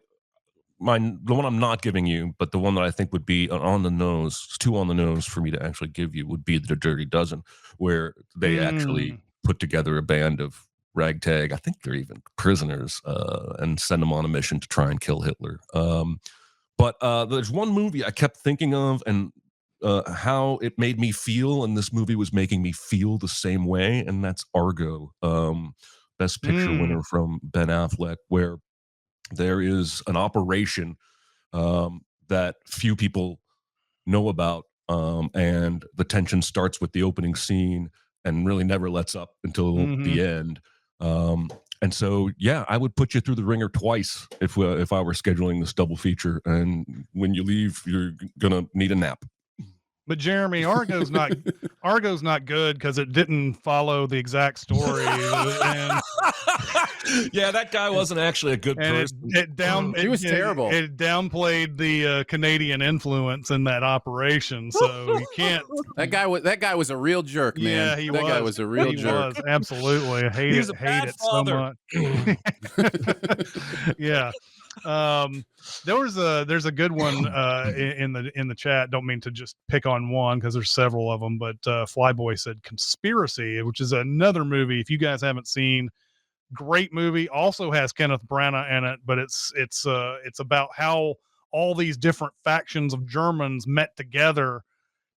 I'm not giving you, but the one that I think would be on the nose, too on the nose for me to actually give you, would be The Dirty Dozen, where they actually put together a band of ragtag, I think they're even prisoners, and send them on a mission to try and kill Hitler. But there's one movie I kept thinking of and how it made me feel, and this movie was making me feel the same way, and that's Argo, Best Picture winner from Ben Affleck, where there is an operation that few people know about, and the tension starts with the opening scene and really never lets up until the end. And so, yeah, I would put you through the ringer twice if I were scheduling this double feature. And when you leave, you're gonna need a nap. But Jeremy, Argo's not good because it didn't follow the exact story. And Yeah, that guy wasn't actually a good And person. He was terrible. It downplayed the Canadian influence in that operation, so you can't. That guy was a real jerk, man. Yeah, he that was. guy was a real He jerk. was absolutely. I hate He's it. a Hate bad it father. so much. Yeah. There's a good one in the chat. Don't mean to just pick on one because there's several of them, but Flyboy said Conspiracy, which is another movie. If you guys haven't seen, great movie. Also has Kenneth Branagh in it, but it's about how all these different factions of Germans met together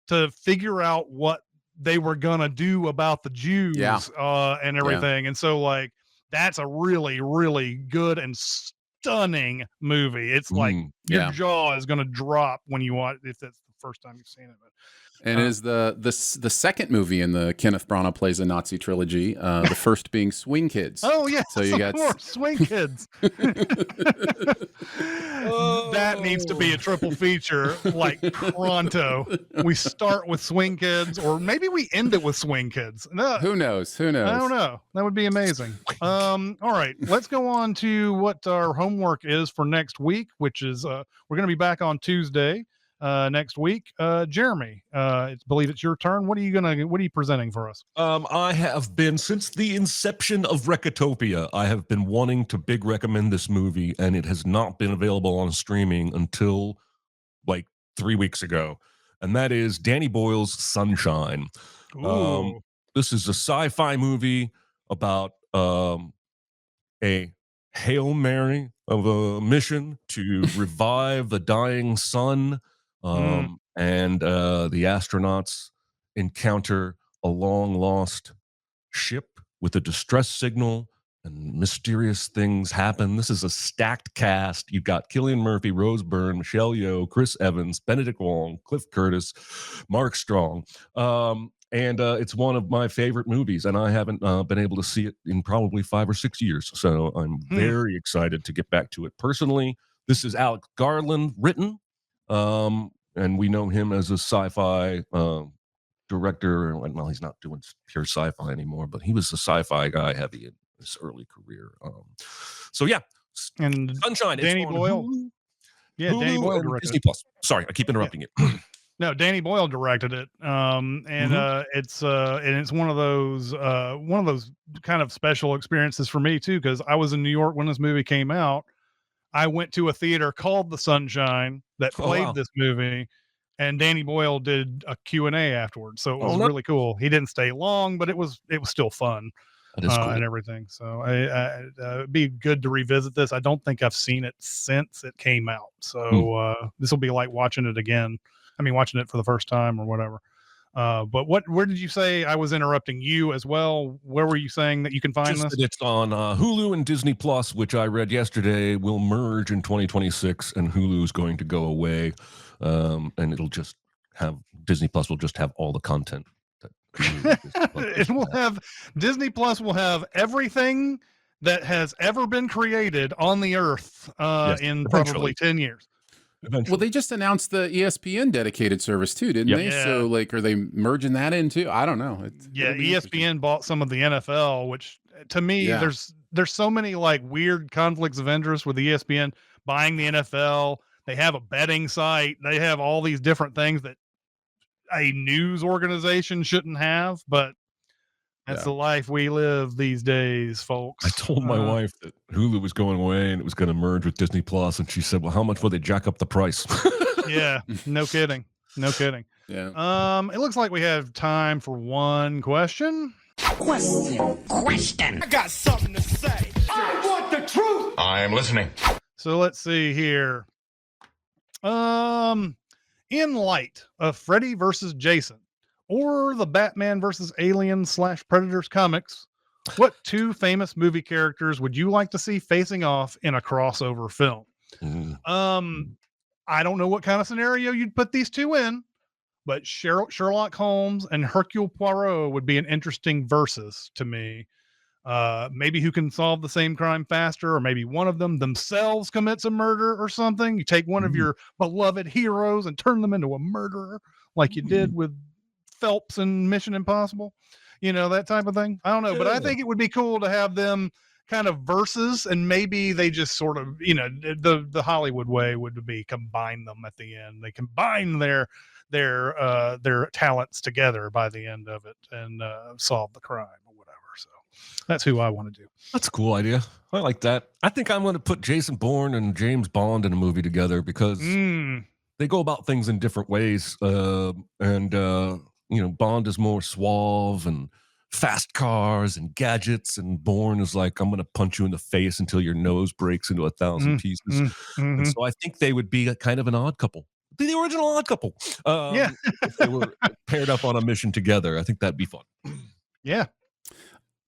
to figure out what they were gonna do about the Jews and everything. And so like that's a really, really good and stunning movie. It's like your jaw is gonna drop when you watch if that's the first time you've seen it. But And it is the second movie in the Kenneth Branagh plays a Nazi trilogy. The first being Swing Kids. Oh yeah, so you got more Swing Kids. That needs to be a triple feature, like pronto. We start with Swing Kids, or maybe we end it with Swing Kids. No, who knows? Who knows? I don't know. That would be amazing. All right, let's go on to what our homework is for next week, which is we're going to be back on Tuesday. Next week. Jeremy, believe it's your turn. What are you presenting for us? I have been, since the inception of Recotopia, I have been wanting to big recommend this movie, and it has not been available on streaming until like 3 weeks ago. And that is Danny Boyle's Sunshine. This is a sci-fi movie about a Hail Mary of a mission to revive the dying sun. And the astronauts encounter a long lost ship with a distress signal, and mysterious things happen. This is a stacked cast. You've got Cillian Murphy, Rose Byrne, Michelle Yeoh, Chris Evans, Benedict Wong, Cliff Curtis, Mark Strong. And it's one of my favorite movies, and I haven't been able to see it in probably 5 or 6 years. So I'm very excited to get back to it. Personally, this is Alex Garland written. And we know him as a sci-fi director. Well, he's not doing pure sci-fi anymore, but he was a sci-fi guy heavy in his early career. So yeah, and Sunshine. Danny Boyle. Hulu Danny Boyle and directed Disney Plus. Sorry, I keep interrupting you. No, Danny Boyle directed it. It's one of those kind of special experiences for me too, because I was in New York when this movie came out. I went to a theater called The Sunshine that played this movie, and Danny Boyle did a Q&A afterwards. So it was really cool. He didn't stay long, but it was still fun cool. And everything. So it'd be good to revisit this. I don't think I've seen it since it came out. So this will be like watching it again. I mean, watching it for the first time or whatever. But where did you say I was interrupting you as well? Where were you saying that you can find this? It's on Hulu and Disney Plus, which I read yesterday will merge in 2026, and Hulu's going to go away, and it'll just have Disney Plus will just have all the content. It will have Disney Plus will have everything that has ever been created on the earth in probably 10 years. Eventually. Well, they just announced the ESPN dedicated service too, didn't they? Yeah. So, like, are they merging that in too? I don't know. ESPN bought some of the NFL, which to me, there's so many like weird conflicts of interest with ESPN buying the NFL. They have a betting site. They have all these different things that a news organization shouldn't have, but that's the life we live these days, folks. I told my wife that Hulu was going away and it was going to merge with Disney Plus, and she said, "Well, how much will they jack up the price?" Yeah, no kidding. Yeah. It looks like we have time for one question. Question. I got something to say. I want the truth. I am listening. So let's see here. In light of Freddy versus Jason, or the Batman versus Aliens / Predators comics, what two famous movie characters would you like to see facing off in a crossover film? I don't know what kind of scenario you'd put these two in, but Sherlock Holmes and Hercule Poirot would be an interesting versus to me. Maybe who can solve the same crime faster, or maybe one of them themselves commits a murder or something. You take one of your beloved heroes and turn them into a murderer, like you did with Phelps and Mission Impossible, that type of thing. I don't know, but I think it would be cool to have them kind of verses, and maybe they just sort of, the Hollywood way would be combine them at the end. They combine their talents together by the end of it and solve the crime or whatever. So that's who I want to do. That's a cool idea. I like that. I think I'm going to put Jason Bourne and James Bond in a movie together because they go about things in different ways. Bond is more suave and fast cars and gadgets, and Bourne is like, I'm going to punch you in the face until your nose breaks into 1,000 pieces. And so I think they would be a kind of an odd couple. Be the original odd couple. If they were paired up on a mission together, I think that'd be fun. Yeah.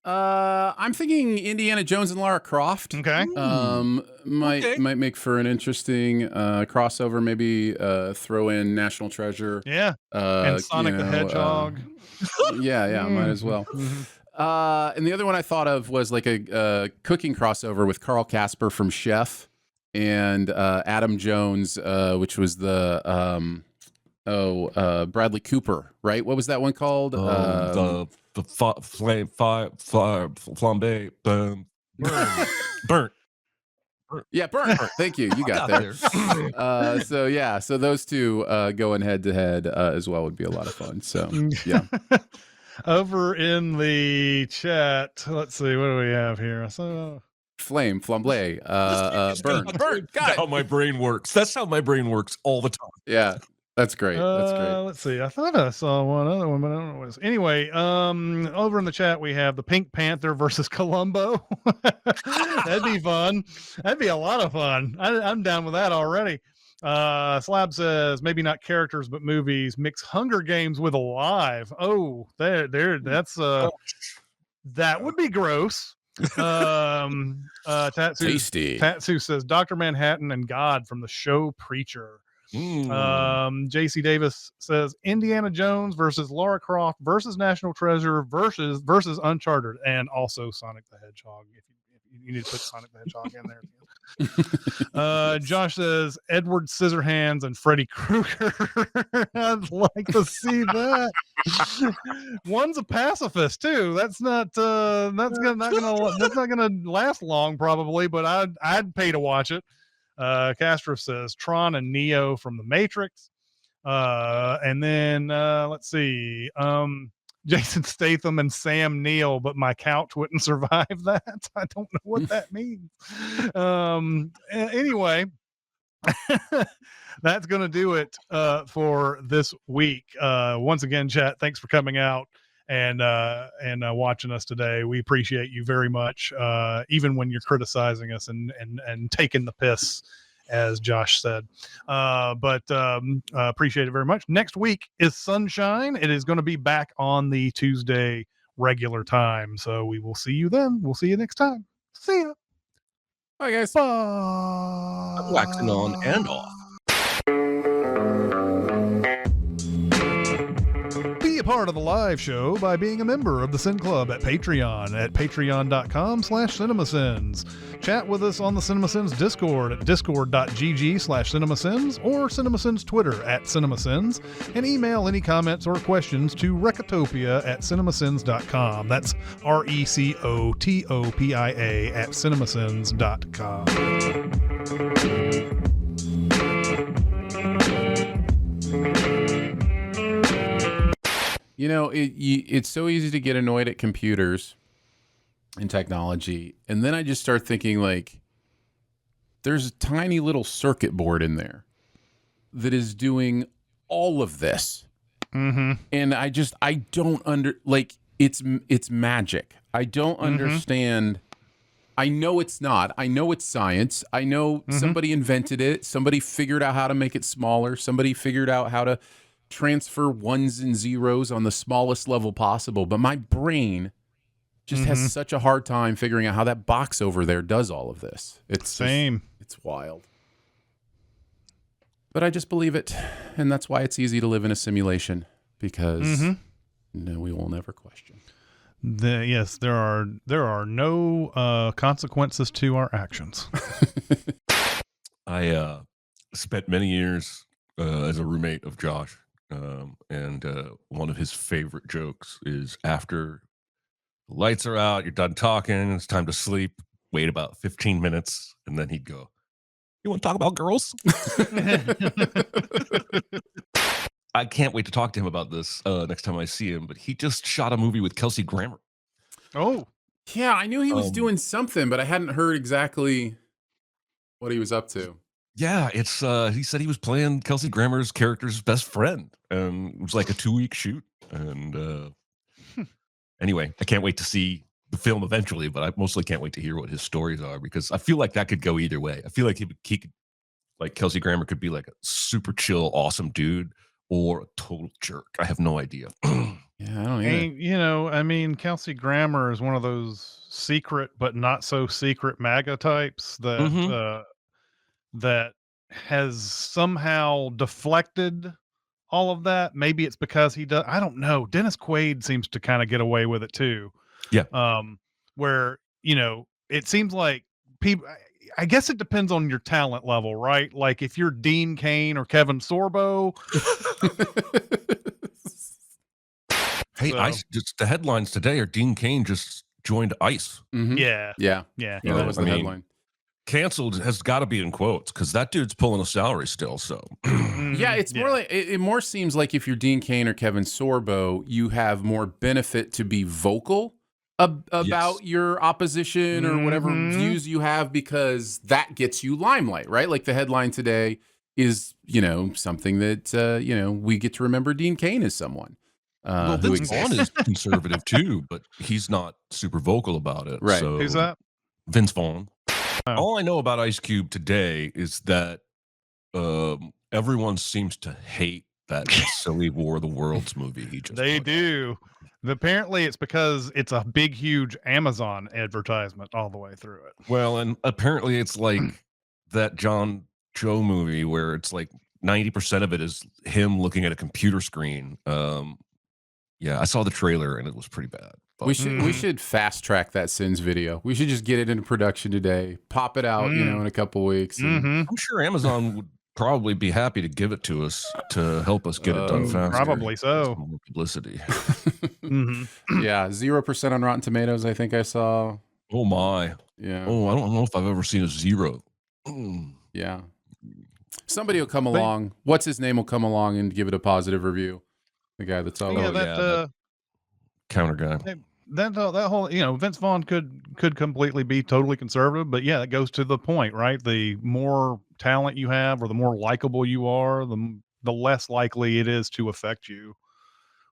I'm thinking Indiana Jones and Lara Croft. Okay. Might make for an interesting crossover. Maybe throw in National Treasure. Yeah. And Sonic the Hedgehog. Might as well. And the other one I thought of was like a cooking crossover with Carl Casper from Chef and Adam Jones, which was the Bradley Cooper, right? What was that one called? The flambe, burnt. Yeah, burnt. Thank you. You got there. So those two going head to head as well would be a lot of fun. So yeah. Over in the chat, let's see, what do we have here? So flambe, burn. That's how my brain works. That's how my brain works all the time. Yeah. That's great. Let's see. I thought I saw one other one, but I don't know what it was. Anyway, over in the chat we have the Pink Panther versus Columbo. That'd be fun. That'd be a lot of fun. I'm down with that already. Slab says maybe not characters but movies. Mix Hunger Games with Alive. Oh, that's that would be gross. Tasty. Tatsu says Dr. Manhattan and God from the show Preacher. JC Davis says Indiana Jones versus Lara Croft versus National Treasure versus Uncharted, and also Sonic the Hedgehog. If you need to put Sonic the Hedgehog in there. Josh says Edward Scissorhands and Freddy Krueger. I'd like to see that. One's a pacifist too. That's not gonna last long probably, but I'd pay to watch it. Castro says Tron and Neo from the Matrix. And then let's see. Jason Statham and Sam Neill, but my couch wouldn't survive that. I don't know what that means. Anyway, that's going to do it for this week. Once again, chat, thanks for coming out and watching us today. We appreciate you very much, even when you're criticizing us and taking the piss, as Josh said. But appreciate it very much. Next week is Sunshine. It is going to be back on the Tuesday regular time. So we will see you then. We'll see you next time. See ya. Bye, guys. Bye. I'm waxing on and off. Be a part of the live show by being a member of the Sin Club at Patreon at patreon.com/cinemasins. Chat with us on the Cinemasins Discord at discord.gg/cinemasins or Cinemasins Twitter at Cinemasins, and email any comments or questions to Recotopia at cinemasins.com. That's RECOTOPIA at cinemasins.com. You know, it's so easy to get annoyed at computers and technology. And then I just start thinking, like, there's a tiny little circuit board in there that is doing all of this. Mm-hmm. And I don't it's magic. I don't understand. I know it's not. I know it's science. I know somebody invented it. Somebody figured out how to make it smaller. Somebody figured out how to transfer ones and zeros on the smallest level possible, but my brain just has such a hard time figuring out how that box over there does all of this. It's same. It's wild. But I just believe it, and that's why it's easy to live in a simulation, because no, we will never question. Yes, there are no consequences to our actions. I spent many years as a roommate of Josh. And one of his favorite jokes is after the lights are out, you're done talking, it's time to sleep. wait about 15 minutes, and then he'd go, "You want to talk about girls?" I can't wait to talk to him about this next time I see him. But he just shot a movie with Kelsey Grammer. Oh, Yeah, I knew he was Um, doing something, but I hadn't heard exactly what he was up to. Yeah, it's he said he was playing Kelsey Grammer's character's best friend, and it was like a 2-week shoot. And anyway, I can't wait to see the film eventually, but I mostly can't wait to hear what his stories are, because I feel like that could go either way. I feel like he could, like, Kelsey Grammer could be like a super chill, awesome dude, or a total jerk. I have no idea. Yeah, I don't either. and I mean, Kelsey Grammer is one of those secret but not so secret MAGA types that Mhm. that has somehow deflected all of that. Maybe it's because he does. I don't know. Dennis Quaid seems to kind of get away with it too. Yeah. Where it seems like people. I guess it depends on your talent level, right? Like if you're Dean Cain or Kevin Sorbo. Hey, So, ICE, just the headlines today are Dean Cain just joined ICE. Mhm. yeah, Yeah. yeah. Yeah, that was I the mean, headline. Canceled has got to be in quotes, because that dude's pulling a salary still. So Yeah, it's more like it more seems like if you're Dean Cain or Kevin Sorbo, you have more benefit to be vocal about your opposition or whatever views you have, because that gets you limelight, right? Like the headline today is, something that we get to remember Dean Cain as someone well, who Vince Vaughn exists. is conservative too, but he's not super vocal about it. Right. So Who's that? Vince Vaughn. Oh. All I know about Ice Cube today is that everyone seems to hate that silly War of the Worlds movie he just They put out. do. Apparently, it's because it's a big, huge Amazon advertisement all the way through it. Well, and apparently it's like that John Cho movie where it's like 90% of it is him looking at a computer screen. Yeah, I saw the trailer and it was pretty bad. We But should we should fast track that Sins video. We should just get it into production today, pop it out, in a couple weeks. And, Mm-hmm. I'm sure Amazon would probably be happy to give it to us to help us get it done faster. Probably so. Some more publicity. Mm-hmm. yeah, 0% on Rotten Tomatoes, I think I saw. Oh my. Yeah. Oh, I don't know if I've ever seen a 0. Yeah. Somebody will come along. What's his name will come along and give it a positive review. The guy that's all Yeah, over. that counter guy. that whole Vince Vaughn could completely be totally conservative, but yeah, that goes to the point, right? The more talent you have, or the more likable you are, the less likely it is to affect you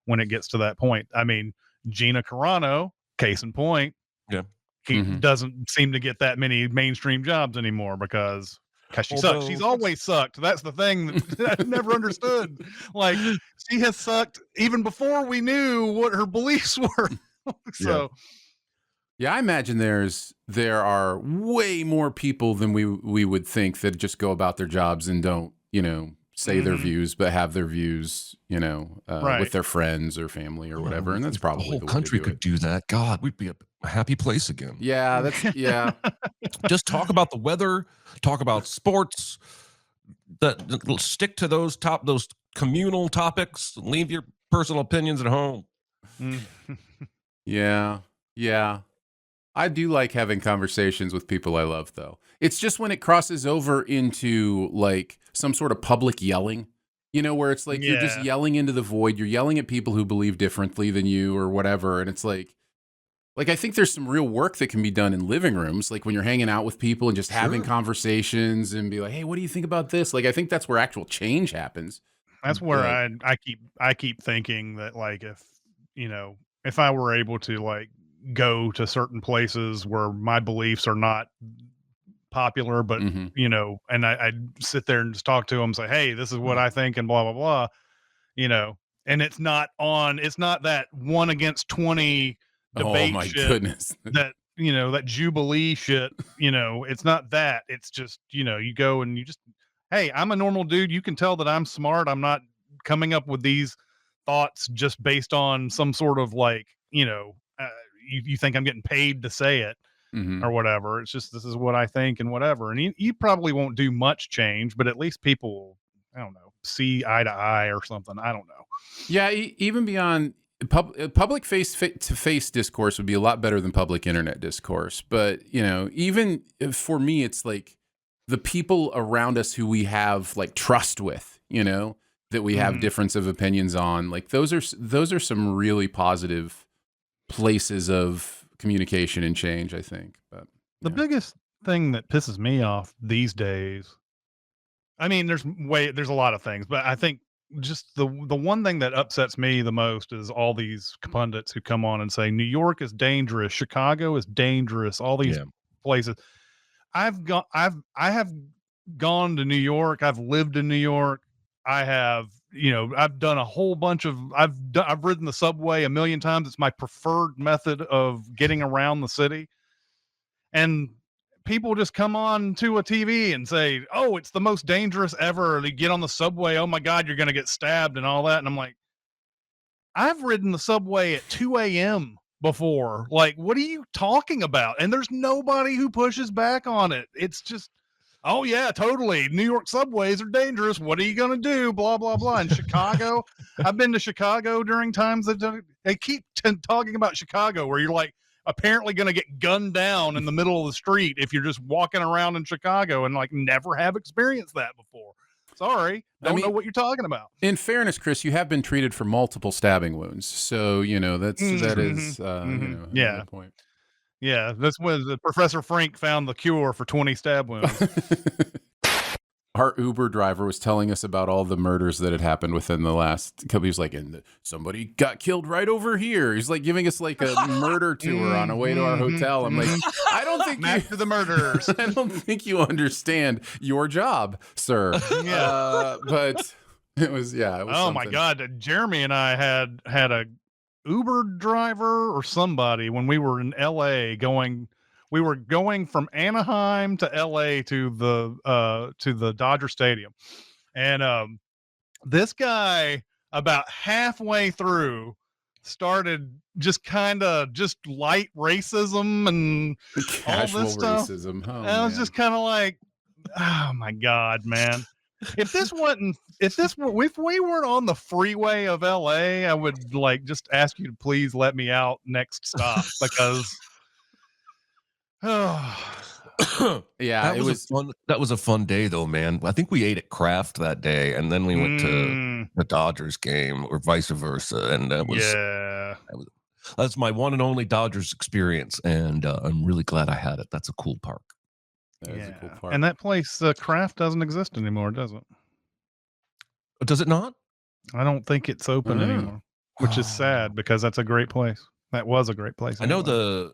when it gets to that point. I mean, Gina Carano, case in point, Yeah. he Mhm. doesn't seem to get that many mainstream jobs anymore because she sucks. She's always sucked. That's the thing that I never understood. Like, she has sucked even before we knew what her beliefs were. So Yeah, I imagine there are way more people than we would think that just go about their jobs and don't, say their views, but have their views, Right. with their friends or family or whatever. And that's If probably the whole the way to country do could it. do that. God, we'd be a happy place again. Yeah, yeah. Just talk about the weather, talk about sports, stick to those communal topics, leave your personal opinions at home. Yeah. Yeah. I do like having conversations with people I love, though. It's just when it crosses over into like some sort of public yelling, where it's like you're just Yeah. yelling into the void. You're yelling at people who believe differently than you or whatever. And it's like I think there's some real work that can be done in living rooms, like when you're hanging out with people and just having conversations and be like, hey, what do you think about this? Like, I think that's where actual change happens. That's where But- I keep thinking that, like, if I were able to, like, go to certain places where my beliefs are not popular, but Mhm. and I'd sit there and just talk to them, say, hey, this is what I think, and blah blah blah, and it's not that 1 against 20 debate Oh my shit, goodness. that that jubilee shit. It's not that. It's just you go and you just, hey, I'm a normal dude. You can tell that I'm smart. I'm not coming up with these thoughts just based on some sort of, like, you think I'm getting paid to say it Mhm. or whatever. It's just, this is what I think and whatever. And you probably won't do much change, but at least people, I don't know, see eye to eye or something. I don't know. Yeah, even public face-to-face discourse would be a lot better than public internet discourse. But, even for me, it's like the people around us who we have like trust with, that we have difference of opinions on, like those are some really positive places of communication and change, I think. But the biggest thing that pisses me off these days, I mean, there's a lot of things, but I think just the one thing that upsets me the most is all these pundits who come on and say New York is dangerous, Chicago is dangerous, all these places. I have gone to New York. I've lived in New York. I have, I've done a whole bunch of, I've ridden the subway a million times. It's my preferred method of getting around the city. And people just come on to a TV and say, oh, it's the most dangerous ever. They get on the subway. Oh my God, you're going to get stabbed and all that. And I'm like, I've ridden the subway at 2 a.m. before. Like, what are you talking about? And there's nobody who pushes back on it. It's just, oh yeah, totally. New York subways are dangerous. What are you going to do? Blah, blah, blah. In Chicago, I've been to Chicago during times that they keep talking about Chicago where you're like, apparently going to get gunned down in the middle of the street if you're just walking around in Chicago and like never have experienced that before. Sorry, don't know what you're talking about. In fairness, Chris, you have been treated for multiple stabbing wounds, so that is a good point. Yeah, that's when Professor Frank found the cure for 20 stab wounds. Our Uber driver was telling us about all the murders that had happened within the last couple. He was like, and somebody got killed right over here. He's like giving us like a murder tour on a way to our hotel. I'm like, I don't think Map to the murderers. I don't think you understand your job, sir. Yeah, but it was oh something. my God, Jeremy and I had a Uber driver or somebody when we were in LA we were going from Anaheim to LA to the Dodger Stadium. And this guy about halfway through started just light racism and Casual all this stuff. racism. Oh, and I was just kind of like, oh my God, man. If we weren't on the freeway of LA, I would like just ask you to please let me out next stop because yeah, that was a fun day though, man. I think we ate at Kraft that day and then we went to the Dodgers game or vice versa. And that's my one and only Dodgers experience. And I'm really glad I had it. That's a cool park. That is a cool park. And that place, Kraft, doesn't exist anymore, does it? Does it not? I don't think it's open anymore, which is sad because that's a great place. That was a great place. I know the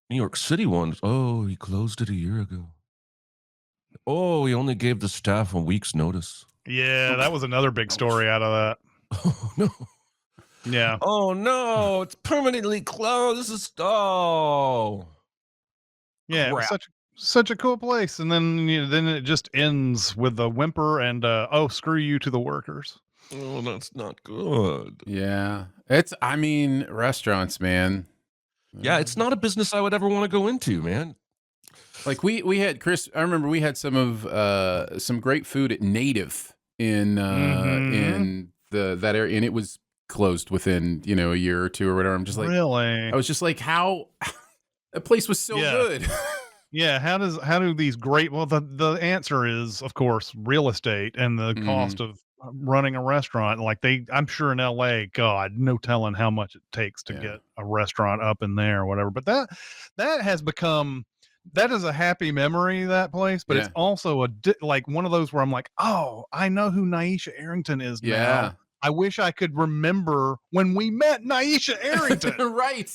New York City ones. Oh, he closed it a year ago. Oh, he only gave the staff a week's notice. Yeah, that was another big story out of that. Oh, no. Yeah. Oh, no. It's permanently closed. This is, yeah, it was such a cool place. And then, then it just ends with a whimper and, oh, screw you to the workers. Oh, that's not good. Yeah. Restaurants, man. Yeah, it's not a business I would ever want to go into, man. Like we had Chris. I remember we had some great food at Native in that area, and it was closed within a year or two or whatever. I'm just like, really? I was just like, how that place was so good. Yeah, how do these great? Well, the answer is, of course, real estate and the cost of running a restaurant. Like I'm sure in LA, God, no telling how much it takes to get a restaurant up in there or whatever. But that has become, that is a happy memory, that place. But it's also like one of those where I'm like, oh, I know who Naisha Arrington is now. I wish I could remember when we met Naisha Arrington. Right.